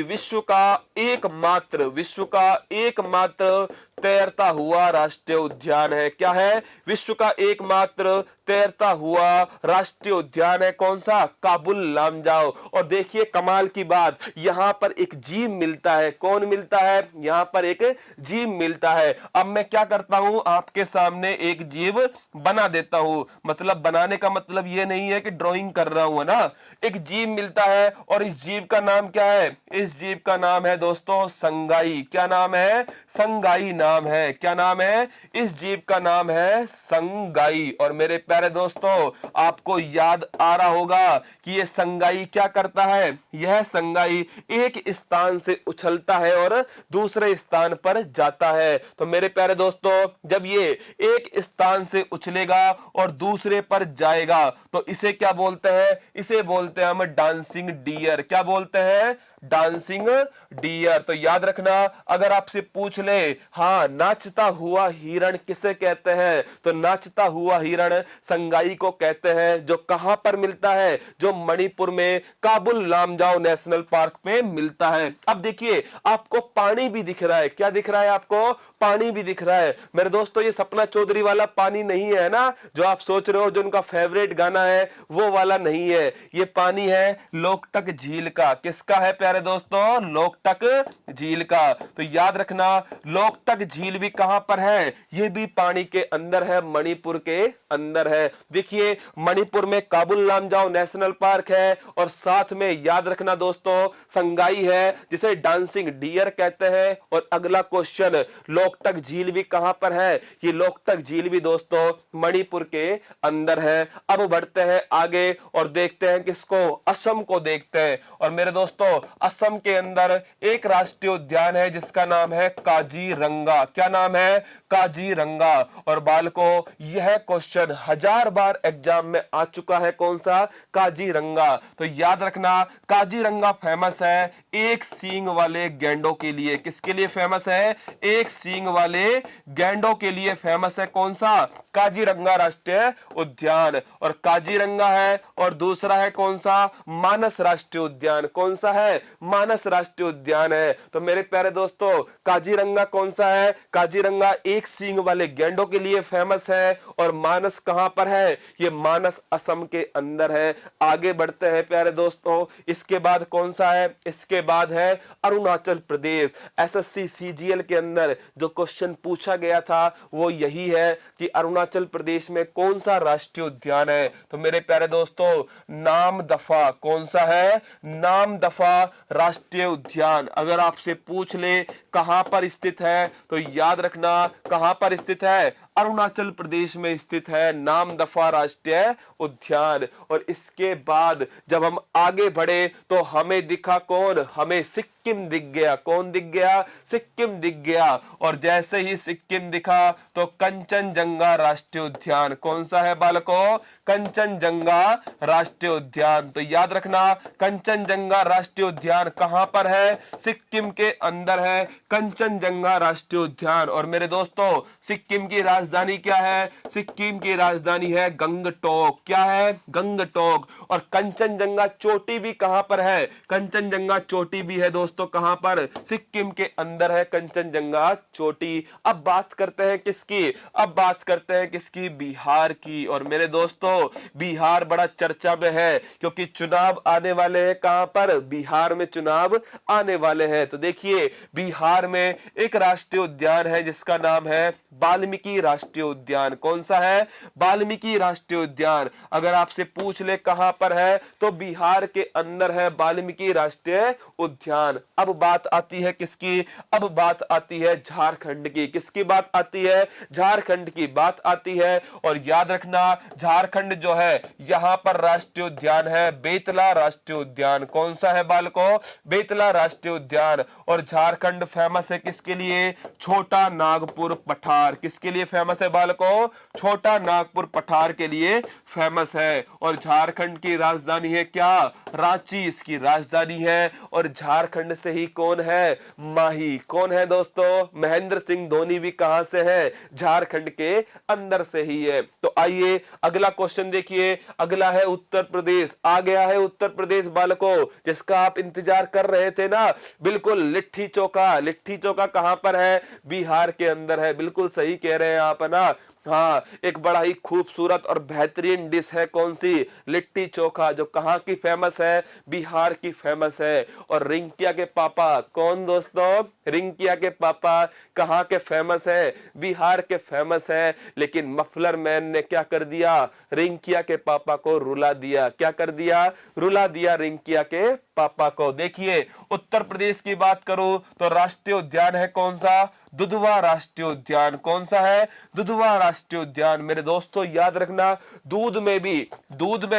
विश्व का एकमात्र तैरता हुआ राष्ट्रीय उद्यान है। क्या है? विश्व का एकमात्र तैरता हुआ राष्ट्रीय उद्यान है। कौन सा? काबुल लामजाओ। और देखिए कमाल की बात, यहां पर एक जीव मिलता है। कौन मिलता है? यहां पर एक जीव मिलता है। अब मैं क्या करता हूं, आपके सामने एक जीव बना देता हूं। मतलब बनाने का मतलब यह नहीं है कि ड्राइंग कर रहा हूं, है ना। एक जीव मिलता है और इस जीव का नाम क्या है? इस जीव का नाम है दोस्तों संगाई। क्या नाम है? संगाई नाम है। क्या नाम है? इस जीव का नाम है संगाई। और मेरे प्यारे दोस्तों, आपको याद आ रहा होगा कि ये संगाई क्या करता है। यह संगाई एक स्थान से उछलता है और दूसरे स्थान पर जाता है। तो मेरे प्यारे दोस्तों, जब ये एक स्थान से उछलेगा और दूसरे पर जाएगा तो इसे क्या बोलते हैं? इसे बोलते हैं हम डांसिंग डियर। क्या बोलते हैं? Dancing dear. तो याद रखना, अगर आपसे पूछ ले, हाँ नाचता हुआ हिरण किसे कहते हैं, तो नाचता हुआ हिरण संगाई को कहते हैं, जो कहां पर मिलता है? जो मणिपुर में काबुल लामजाओ नेशनल पार्क में मिलता है। अब देखिए आपको पानी भी दिख रहा है। क्या दिख रहा है आपको? पानी भी दिख रहा है। मेरे दोस्तों, ये सपना चौधरी वाला पानी नहीं है ना, जो आप सोच रहे हो, जो उनका फेवरेट गाना है वो वाला नहीं है। ये पानी है लोकटक झील का। किसका है प्यारे दोस्तों? लोकटक झील का। तो याद रखना, लोकटक झील भी कहां पर है? ये भी पानी के अंदर है, मणिपुर के अंदर है। देखिए मणिपुर में काबुल लामजाओ नेशनल पार्क है और साथ में याद रखना दोस्तों संगाई है, जिसे डांसिंग डियर कहते हैं। और अगला क्वेश्चन, लोकटक झील भी कहां पर है? ये लोकटक झील भी दोस्तों मणिपुर के अंदर है। अब बढ़ते हैं आगे और देखते हैं किसको? असम को देखते हैं। और मेरे दोस्तों, असम के अंदर एक राष्ट्रीय उद्यान है जिसका नाम है काजीरंगा। क्या नाम है? काजीरंगा। और बालकों, यह क्वेश्चन 1000 बार एग्जाम में आ चुका है। कौन सा? काजीरंगा। तो याद रखना, काजीरंगा फेमस है एक सींग वाले गैंडों के लिए। किसके लिए फेमस है? एक सींग वाले गैंडों के लिए फेमस है। कौन सा? काजीरंगा राष्ट्रीय उद्यान। और काजीरंगा है और दूसरा है कौन सा? मानस राष्ट्रीय उद्यान। कौन सा है? मानस राष्ट्रीय उद्यान है। तो मेरे प्यारे दोस्तों, काजीरंगा कौन सा है? काजीरंगा एक सींग वाले गैंडों के लिए फेमस है। और मानस कहां पर है? ये मानस असम के अंदर है। आगे बढ़ते हैं प्यारे दोस्तों, इसके बाद कौन सा है? इसके बाद है अरुणाचल प्रदेश। एसएससी सीजीएल के अंदर जो क्वेश्चन पूछा गया था वो यही है कि अरुणाचल प्रदेश में कौन सा राष्ट्रीय उद्यान है। तो मेरे प्यारे दोस्तों, नामदफा। कौन सा है? नामदफा राष्ट्रीय उद्यान। अगर आपसे पूछ ले कहां पर स्थित है, तो याद रखना कहां पर स्थित है? अरुणाचल प्रदेश में स्थित है नामदफा राष्ट्रीय उद्यान। और इसके बाद जब हम आगे बढ़े तो हमें दिखा कौन? हमें सिक्किम दिख गया। कौन दिख गया? सिक्किम दिख गया। और जैसे ही सिक्किम दिखा तो कंचनजंगा राष्ट्रीय उद्यान। कौन सा है बालकों? कंचनजंगा राष्ट्रीय उद्यान। तो याद रखना, कंचनजंगा राष्ट्रीय उद्यान कहां पर है? सिक्किम के अंदर है कंचनजंगा राष्ट्रीय उद्यान। और मेरे दोस्तों, सिक्किम की राजधानी क्या है? सिक्किम की राजधानी है गंगटोक। क्या है? गंगटोक। और कंचनजंगा चोटी भी कहां पर है? कंचनजंगा चोटी भी है दोस्तों कहां पर? सिक्किम के अंदर है कंचनजंगा चोटी। अब बात करते हैं किसकी? अब बात करते हैं किसकी? बिहार की। और मेरे दोस्तों, बिहार बड़ा चर्चा में है क्योंकि चुनाव आने वाले हैं। कहां पर? बिहार में चुनाव आने वाले हैं। तो देखिए बिहार में एक राष्ट्रीय उद्यान है जिसका नाम है वाल्मीकि राष्ट्रीय उद्यान। कौन सा है? वाल्मीकि राष्ट्रीय उद्यान। अगर आपसे पूछ ले कहां पर है, तो बिहार के अंदर है वाल्मीकि राष्ट्रीय उद्यान। अब बात आती है किसकी? अब बात आती है झारखंड की। किसकी बात आती है? झारखंड की बात आती है। और याद रखना, झारखंड जो है यहां पर राष्ट्रीय उद्यान है बेतला राष्ट्रीय उद्यान। कौन सा है बालकों? बेतला राष्ट्रीय उद्यान। और झारखंड फेमस है किसके लिए? छोटा नागपुर पठार। किसके लिए फेमस फेमस है बालकों? छोटा नागपुर पठार के लिए फेमस है। और झारखंड की राजधानी है क्या? रांची इसकी राजधानी है। और झारखंड से ही कौन है? माही। कौन है दोस्तों? महेंद्र सिंह धोनी भी कहां से है? झारखंड के अंदर से ही है। तो आइए अगला क्वेश्चन देखिए, अगला है उत्तर प्रदेश। आ गया है उत्तर प्रदेश बालकों, जिसका आप इंतजार कर रहे थे ना। बिल्कुल, लिट्टी चोखा। लिट्टी चोखा कहां पर है? बिहार के अंदर है। बिल्कुल सही कह रहे हैं आप, है ना। हाँ, एक बड़ा ही खूबसूरत और बेहतरीन डिश है। कौन सी? लिट्टी चोखा, जो कहाँ की फेमस है? बिहार की फेमस है। और रिंकिया के पापा कौन दोस्तों? रिंकिया के पापा कहाँ के फेमस है? बिहार के फेमस है। लेकिन मफलर मैन ने क्या कर दिया? रिंकिया के पापा को रुला दिया। क्या कर दिया? रुला दिया रिंकिया के पापा को। देखिए, उत्तर प्रदेश की बात करूं तो राष्ट्रीय उद्यान है कौन सा? दुधवा राष्ट्रीय उद्यान। कौन सा है? दुधवा राष्ट्रीय उद्यान। मेरे दोस्तों याद रखना, दूध में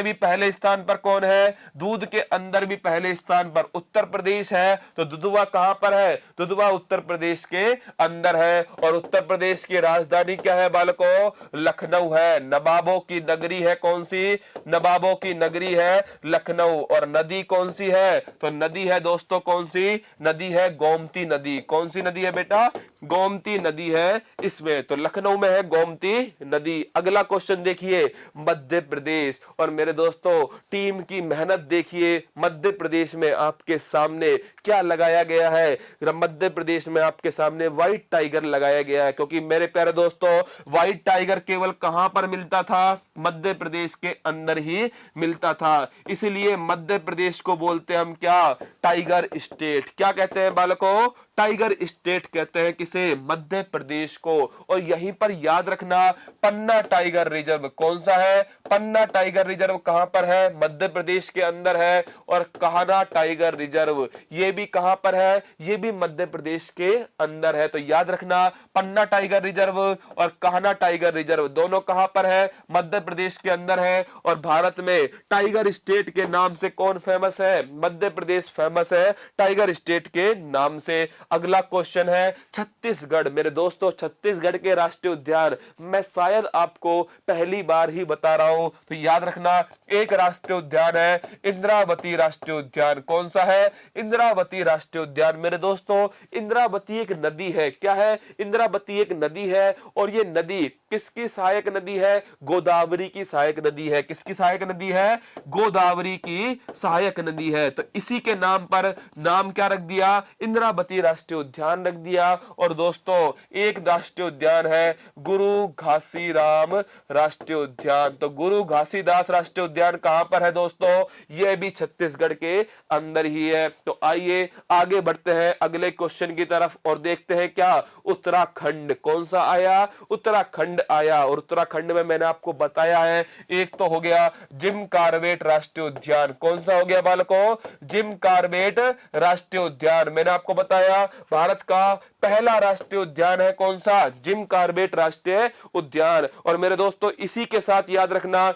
भी पहले स्थान पर कौन है? दूध के अंदर भी पहले स्थान पर उत्तर प्रदेश है। तो दुधवा कहां पर है? दुधवा उत्तर प्रदेश के अंदर है। और उत्तर प्रदेश की राजधानी क्या है बालकों? लखनऊ है। नवाबों की नगरी है कौन सी? नवाबों की नगरी है लखनऊ। और नदी कौन सी है? तो नदी है दोस्तों कौन सी? नदी है गोमती नदी। कौन सी नदी है बेटा? गोमती नदी है इसमें। तो लखनऊ में है गोमती नदी। अगला क्वेश्चन देखिए, मध्य प्रदेश। और मेरे दोस्तों टीम की मेहनत देखिए, मध्य प्रदेश में आपके सामने क्या लगाया गया है? मध्य प्रदेश में आपके सामने व्हाइट टाइगर लगाया गया है। क्योंकि मेरे प्यारे दोस्तों, व्हाइट टाइगर केवल कहां पर मिलता था? मध्य प्रदेश के अंदर ही मिलता था। इसलिए मध्य प्रदेश को बोलते हैं हम क्या? Tiger state. क्या कहते हैं बालकों? टाइगर स्टेट कहते हैं किसे? मध्य प्रदेश को। और यहीं पर याद रखना, पन्ना टाइगर रिजर्व कौन सा है? पन्ना टाइगर रिजर्व कहां पर है? मध्य प्रदेश के अंदर है। और कान्हा टाइगर रिजर्व ये भी कहां पर है? ये भी मध्य प्रदेश के अंदर है। तो याद रखना, पन्ना टाइगर रिजर्व और कान्हा टाइगर रिजर्व दोनों कहां पर है? मध्य प्रदेश के अंदर है। और भारत में टाइगर स्टेट के नाम से कौन फेमस है? मध्य प्रदेश फेमस है टाइगर स्टेट के नाम से। अगला क्वेश्चन है छत्तीसगढ़। मेरे दोस्तों, छत्तीसगढ़ के राष्ट्रीय उद्यान मैं शायद आपको पहली बार ही बता रहा हूं। तो याद रखना, एक राष्ट्रीय उद्यान है इंद्रावती राष्ट्रीय उद्यान। कौन सा है? इंद्रावती राष्ट्रीय उद्यान। मेरे दोस्तों, इंद्रावती एक नदी है। क्या है? इंद्रावती एक नदी है। और ये नदी किसकी सहायक नदी है? गोदावरी की सहायक नदी है। किसकी सहायक नदी है? गोदावरी की सहायक नदी है। तो इसी के नाम पर नाम क्या रख दिया? इंद्रावती राष्ट्रीय उद्यान रख दिया। और दोस्तों, एक राष्ट्रीय उद्यान है गुरु घासीराम राष्ट्रीय उद्यान। तो गुरु घासीदास राष्ट्रीय उद्यान कहां पर है दोस्तों? यह भी छत्तीसगढ़ के अंदर ही है। तो आइए आगे बढ़ते हैं अगले क्वेश्चन की तरफ और देखते हैं क्या उत्तराखंड। कौन सा आया? उत्तराखंड आया। और उत्तराखंड में मैंने आपको बताया है, एक तो हो गया जिम कार्बेट राष्ट्रीय उद्यान। कौन सा हो गया बालकों? जिम कार्बेट राष्ट्रीय उद्यान। मैंने आपको बताया भारत का पहला राष्ट्रीय उद्यान है कौन सा? जिम कार्बेट राष्ट्रीय उद्यान। और मेरे दोस्तों, इसी के साथ याद रखना,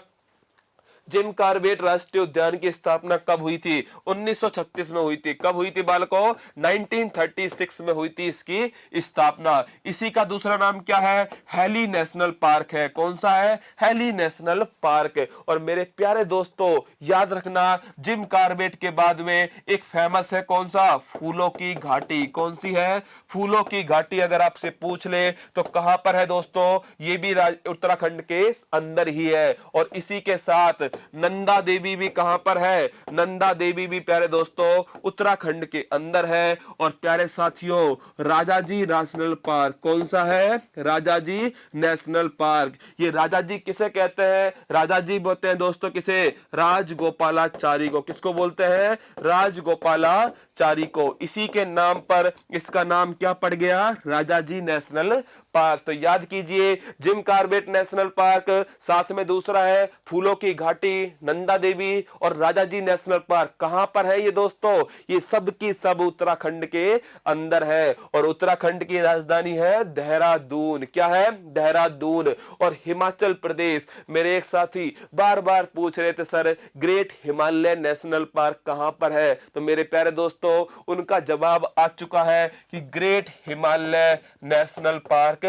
जिम कार्बेट राष्ट्रीय उद्यान की स्थापना कब हुई थी? 1936 में हुई थी। कब हुई थी बालकों? 1936 में हुई थी इसकी स्थापना। इसी का दूसरा नाम क्या है? हैली नेशनल पार्क है। कौन सा है? Hailey national park. और मेरे प्यारे दोस्तों, याद रखना, जिम कार्बेट के बाद में एक फेमस है कौन सा? फूलों की घाटी। कौन सी है? फूलों की घाटी। अगर आपसे पूछ ले तो कहां पर है दोस्तों? ये भी उत्तराखंड के अंदर ही है। और इसी के साथ नंदा देवी भी कहां पर है? नंदा देवी भी प्यारे दोस्तों उत्तराखंड के अंदर है। और प्यारे साथियों, राजाजी नेशनल पार्क कौन सा है? Rajaji national park. ये राजाजी किसे कहते हैं? राजाजी बोलते हैं दोस्तों किसे? राजगोपालाचारी को। किसको बोलते हैं? राजगोपालाचारी को। इसी के नाम पर इसका नाम क्या पड़ गया? Rajaji national park. तो याद कीजिए, जिम कार्बेट नेशनल पार्क, साथ में दूसरा है फूलों की घाटी, नंदा देवी और राजाजी नेशनल पार्क। कहां पर है ये दोस्तों? ये सब की सब उत्तराखंड के अंदर है। और उत्तराखंड की राजधानी है देहरादून। क्या है? देहरादून। और हिमाचल प्रदेश, मेरे एक साथी बार बार पूछ रहे थे sir, great Himalaya national park कहां पर है? तो मेरे प्यारे दोस्तों, दोस्तों उनका जवाब आ चुका है कि ग्रेट हिमालय नेशनल पार्क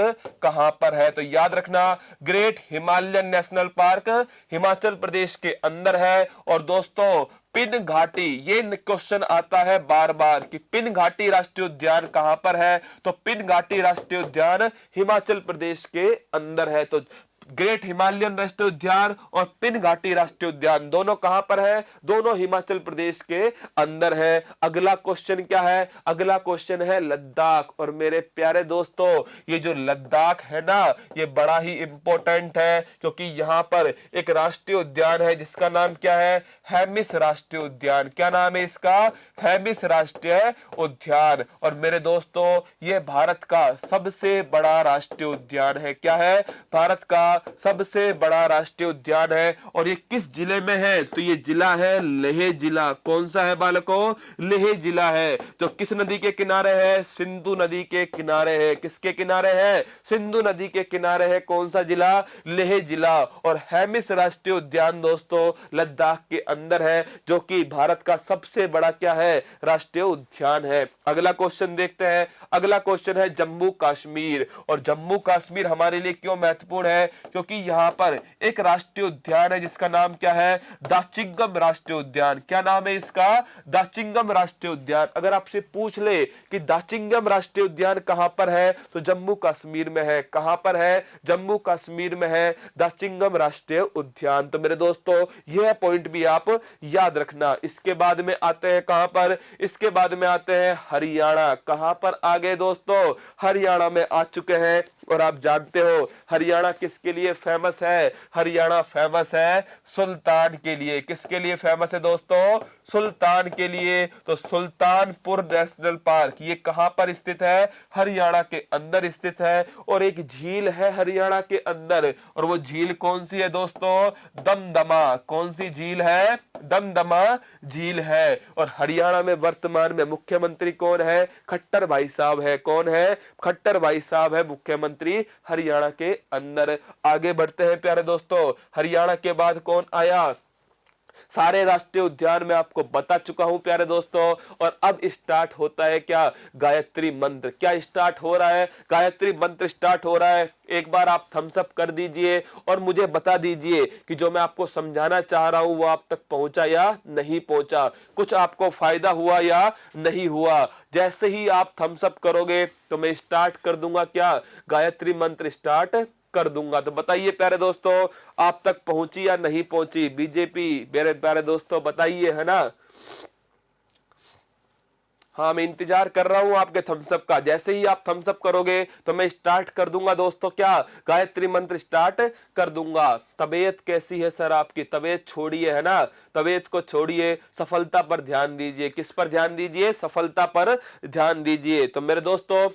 कहां पर है। तो याद रखना, great Himalayan national park Himachal Pradesh के अंदर है। और दोस्तों पिन घाटी, ये क्वेश्चन आता है बार बार कि पिन घाटी राष्ट्रीय उद्यान कहां पर है। तो पिन घाटी राष्ट्रीय उद्यान हिमाचल प्रदेश के अंदर है। तो ग्रेट हिमालयन राष्ट्रीय उद्यान और पिन घाटी राष्ट्रीय उद्यान दोनों कहां पर है? दोनों हिमाचल प्रदेश के अंदर है। अगला क्वेश्चन क्या है? अगला क्वेश्चन है लद्दाख। और मेरे प्यारे दोस्तों ये जो लद्दाख है ना, ये बड़ा ही इंपॉर्टेंट है क्योंकि यहां पर एक राष्ट्रीय उद्यान है जिसका नाम क्या है? हेमिस राष्ट्रीय उद्यान। क्या नाम है इसका? हेमिस राष्ट्रीय उद्यान। और मेरे दोस्तों ये भारत का सबसे बड़ा राष्ट्रीय उद्यान है। क्या है? भारत का सबसे बड़ा राष्ट्रीय उद्यान है। और ये किस जिले में है? तो ये जिला है लेह जिला। कौन सा है बालकों? लेह जिला है। जो किस नदी के किनारे है? सिंधु नदी के किनारे है। किसके किनारे है? सिंधु नदी के किनारे है। कौन सा जिला? लेह जिला। और हेमिस राष्ट्रीय उद्यान दोस्तों लद्दाख के अंदर है, जो कि भारत का सबसे बड़ा क्या है? राष्ट्रीय उद्यान है। अगला क्वेश्चन देखते हैं। अगला क्वेश्चन है जम्मू कश्मीर। और जम्मू कश्मीर हमारे लिए क्यों महत्वपूर्ण है? क्योंकि यहां पर एक राष्ट्रीय उद्यान है जिसका नाम क्या है? दाचिंगम राष्ट्रीय उद्यान। क्या नाम है इसका? दाचिंगम राष्ट्रीय उद्यान। अगर आपसे पूछ ले कि दाचिंगम राष्ट्रीय उद्यान कहां पर है, तो जम्मू कश्मीर में है। कहां पर है? जम्मू कश्मीर में है दाचिंगम राष्ट्रीय उद्यान। तो मेरे दोस्तों यह पॉइंट भी आप याद रखना। इसके बाद में आते हैं कहां पर? इसके बाद में आते हैं हरियाणा। कहां पर आ गए दोस्तों? हरियाणा में आ चुके हैं। और आप जानते हो हरियाणा किसके लिए फेमस है? हरियाणा फेमस है सुल्तान के लिए। किसके लिए फेमस है दोस्तों? सुल्तान के लिए। तो सुल्तानपुर नेशनल पार्क ये कहां पर स्थित है? हरियाणा के अंदर स्थित है। और एक झील है हरियाणा के अंदर, और वो झील कौन सी है दोस्तों? दमदमा। कौन सी झील है? दमदमा झील है। और हरियाणा में वर्तमान में मुख्यमंत्री कौन है? खट्टर भाई साहब है। कौन है? खट्टर भाई साहब है मुख्यमंत्री हरियाणा के अंदर। आगे बढ़ते हैं प्यारे दोस्तों। हरियाणा के बाद कौन आया? सारे राष्ट्रीय उद्यान में आपको बता चुका हूं प्यारे दोस्तों। और अब स्टार्ट होता है क्या? गायत्री मंत्र। क्या स्टार्ट हो रहा है? गायत्री मंत्र स्टार्ट हो रहा है। एक बार आप थम्स अप कर दीजिए और मुझे बता दीजिए कि जो मैं आपको समझाना चाह रहा हूं वो आप तक पहुंचा या नहीं पहुंचा, कुछ आपको फायदा हुआ या नहीं हुआ। जैसे ही आप थम्स अप करोगे तो मैं स्टार्ट कर दूंगा क्या? गायत्री मंत्र स्टार्ट कर दूंगा। तो बताइए प्यारे दोस्तों आप तक पहुंची या नहीं पहुंची? बीजेपी मेरे प्यारे दोस्तों बताइए, है ना? हाँ मैं इंतजार कर रहा हूं आपके थम्सअप का। जैसे ही आप थम्सअप करोगे तो मैं स्टार्ट कर दूंगा दोस्तों क्या? गायत्री मंत्र स्टार्ट कर दूंगा। तबीयत कैसी है सर आपकी? तबीयत छोड़िए, है ना? तबीयत को छोड़िए, सफलता पर ध्यान दीजिए। किस पर ध्यान दीजिए? सफलता पर ध्यान दीजिए। तो मेरे दोस्तों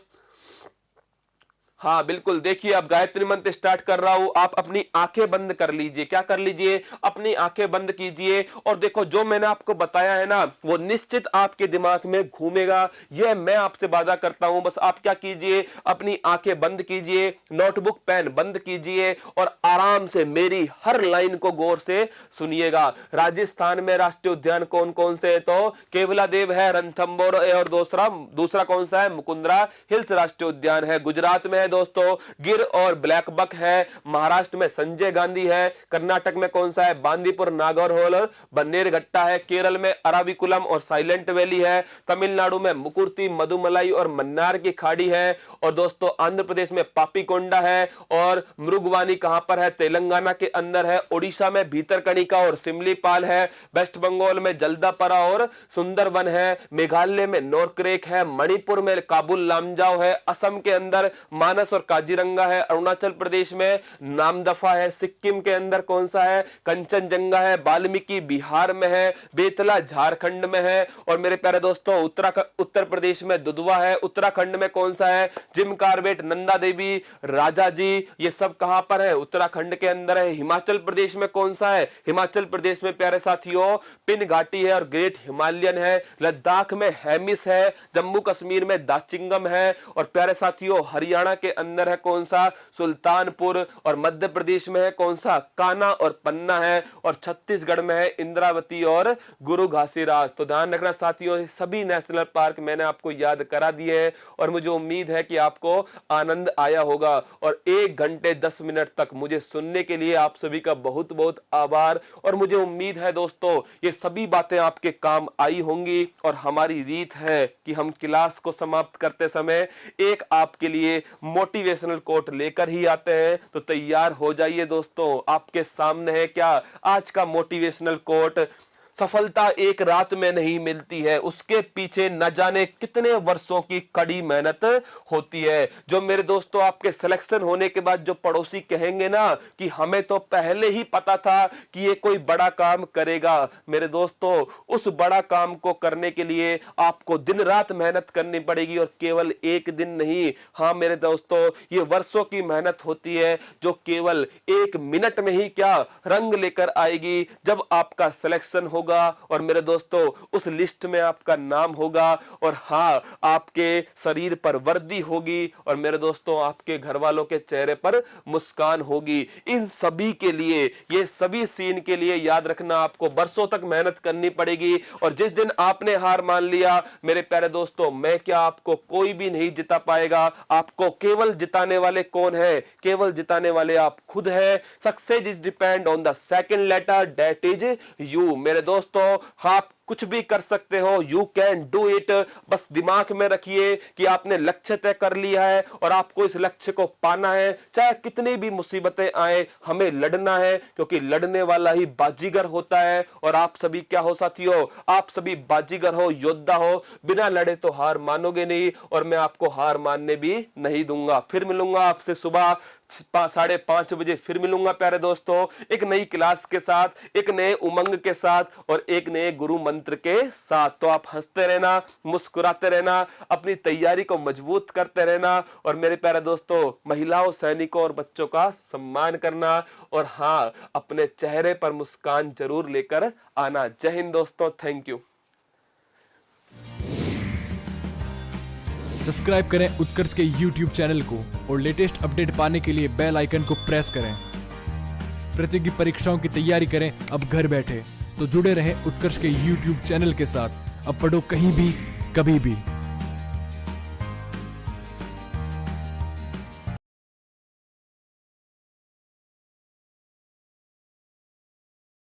हाँ बिल्कुल, देखिए अब गायत्री मंत्र स्टार्ट कर रहा हूं। आप अपनी आंखें बंद कर लीजिए। क्या कर लीजिए? अपनी आंखें बंद कीजिए। और देखो जो मैंने आपको बताया है ना वो निश्चित आपके दिमाग में घूमेगा, यह मैं आपसे वादा करता हूं। बस आप क्या कीजिए? अपनी आंखें बंद कीजिए, नोटबुक पेन बंद कीजिए और आराम से मेरी हर लाइन को गौर से सुनिएगा। राजस्थान में राष्ट्रीय उद्यान कौन कौन से है? तो केवलादेव है, रणथंभौर और दूसरा कौन सा है? मुकुंदरा हिल्स राष्ट्रीय उद्यान है। गुजरात में दोस्तों गिर और ब्लैक बक है। महाराष्ट्र में संजय गांधी है। कर्नाटक में कौन सा है? बांदीपुर नागौर और बन्नेरघट्टा है। केरल में अराविकुलम और साइलेंट वैली है। तमिलनाडु में मुकुर्ती, मधुमलाई और मन्नार की खाड़ी है। और दोस्तों आंध्र प्रदेश में पापीकोंडा है। और मृगवानी कहां पर है? तेलंगाना के अंदर है। ओडिशा में भीतरकनिका और सिमलीपाल है। वेस्ट बंगाल में जल्दापरा और सुंदरवन है। मेघालय में नोरक्रेक है। मणिपुर में काबुल लामजाओ है। असम के अंदर मानस और काजीरंगा है। अरुणाचल प्रदेश में नामदफा है। सिक्किम के अंदर कौन सा है? कंचनजंगा है। वाल्मीकि बिहार में है। बेतला झारखंड में है। और मेरे प्यारे दोस्तों उत्तर प्रदेश में दुधवा है। उत्तराखंड में कौन सा है? जिम कार्बेट, नंदा देवी, राजा जी, ये सब कहां पर है? उत्तराखंड के अंदर है। हिमाचल प्रदेश में कौन सा है? हिमाचल प्रदेश में प्यारे साथियों पिन घाटी है और ग्रेट हिमालयन है। लद्दाख में हेमिस है। जम्मू कश्मीर में दाचिंगम है। और प्यारे साथियों हरियाणा के के अंदर है कौन सा, सुल्तानपुर, और मध्य प्रदेश में है कौन सा, कान्हा और पन्ना है, और छत्तीसगढ़ में है इंद्रावती और गुरु घासीराज। तो ध्यान रखना साथियों, सभी नेशनल पार्क मैंने आपको याद करा दिए हैं और मुझे उम्मीद है कि आपको आनंद आया होगा। और 1 घंटे 10 मिनट तक मुझे सुनने के लिए आप सभी का बहुत बहुत आभार। और मुझे उम्मीद है दोस्तों ये सभी बातें आपके काम आई होंगी। और हमारी रीत है कि हम क्लास को समाप्त करते समय एक आपके लिए मोटिवेशनल कोट लेकर ही आते हैं। तो तैयार हो जाइए दोस्तों, आपके सामने है क्या आज का मोटिवेशनल कोट। सफलता एक रात में नहीं मिलती है, उसके पीछे न जाने कितने वर्षों की कड़ी मेहनत होती है। जो मेरे दोस्तों आपके सिलेक्शन होने के बाद जो पड़ोसी कहेंगे ना कि हमें तो पहले ही पता था कि ये कोई बड़ा काम करेगा, मेरे दोस्तों उस बड़ा काम को करने के लिए आपको दिन रात मेहनत करनी पड़ेगी और केवल एक दिन नहीं। हाँ मेरे दोस्तों, ये वर्षों की मेहनत होती है जो केवल 1 मिनट में ही क्या रंग लेकर आएगी जब आपका सिलेक्शन होगा। और मेरे दोस्तों उस लिस्ट में आपका नाम होगा और हाँ आपके शरीर पर वर्दी होगी और मेरे दोस्तों आपके घर वालों के चेहरे पर मुस्कान होगी। इन सभी के लिए, ये सभी सीन के लिए याद रखना आपको वर्षों तक मेहनत करनी पड़ेगी। और जिस दिन आपने हार मान लिया मेरे प्यारे दोस्तों, मैं क्या आपको कोई भी नहीं जिता पाएगा। आपको केवल जिताने वाले कौन है, केवल जिताने वाले आप खुद हैं। Success is depend on the second letter that is you. मेरे दोस्तों आप कुछ भी कर सकते हो, यू कैन डू इट। बस दिमाग में रखिए कि आपने लक्ष्य तय कर लिया है और आपको इस लक्ष्य को पाना है। चाहे कितनी भी मुसीबतें आए हमें लड़ना है, क्योंकि लड़ने वाला ही बाजीगर होता है। और आप सभी क्या हो साथियों, आप सभी बाजीगर हो, योद्धा हो। बिना लड़े तो हार मानोगे नहीं और मैं आपको हार मानने भी नहीं दूंगा। फिर मिलूंगा आपसे सुबह 5:30 बजे, फिर मिलूंगा प्यारे दोस्तों एक नई क्लास के साथ, एक नए उमंग के साथ और एक नए गुरु मंत्र के साथ। तो आप हंसते रहना, मुस्कुराते रहना, अपनी तैयारी को मजबूत करते रहना और मेरे प्यारे दोस्तों महिलाओं, सैनिकों और बच्चों का सम्मान करना और हाँ अपने चेहरे पर मुस्कान जरूर लेकर आना। जय हिंद दोस्तों, थैंक यू। सब्सक्राइब करें उत्कर्ष के YouTube चैनल को और लेटेस्ट अपडेट पाने के लिए बेल आइकन को प्रेस करें। प्रतियोगी परीक्षाओं की तैयारी करें अब घर बैठे। तो जुड़े रहें उत्कर्ष के YouTube चैनल के साथ। अब पढ़ो कहीं भी, कभी भी।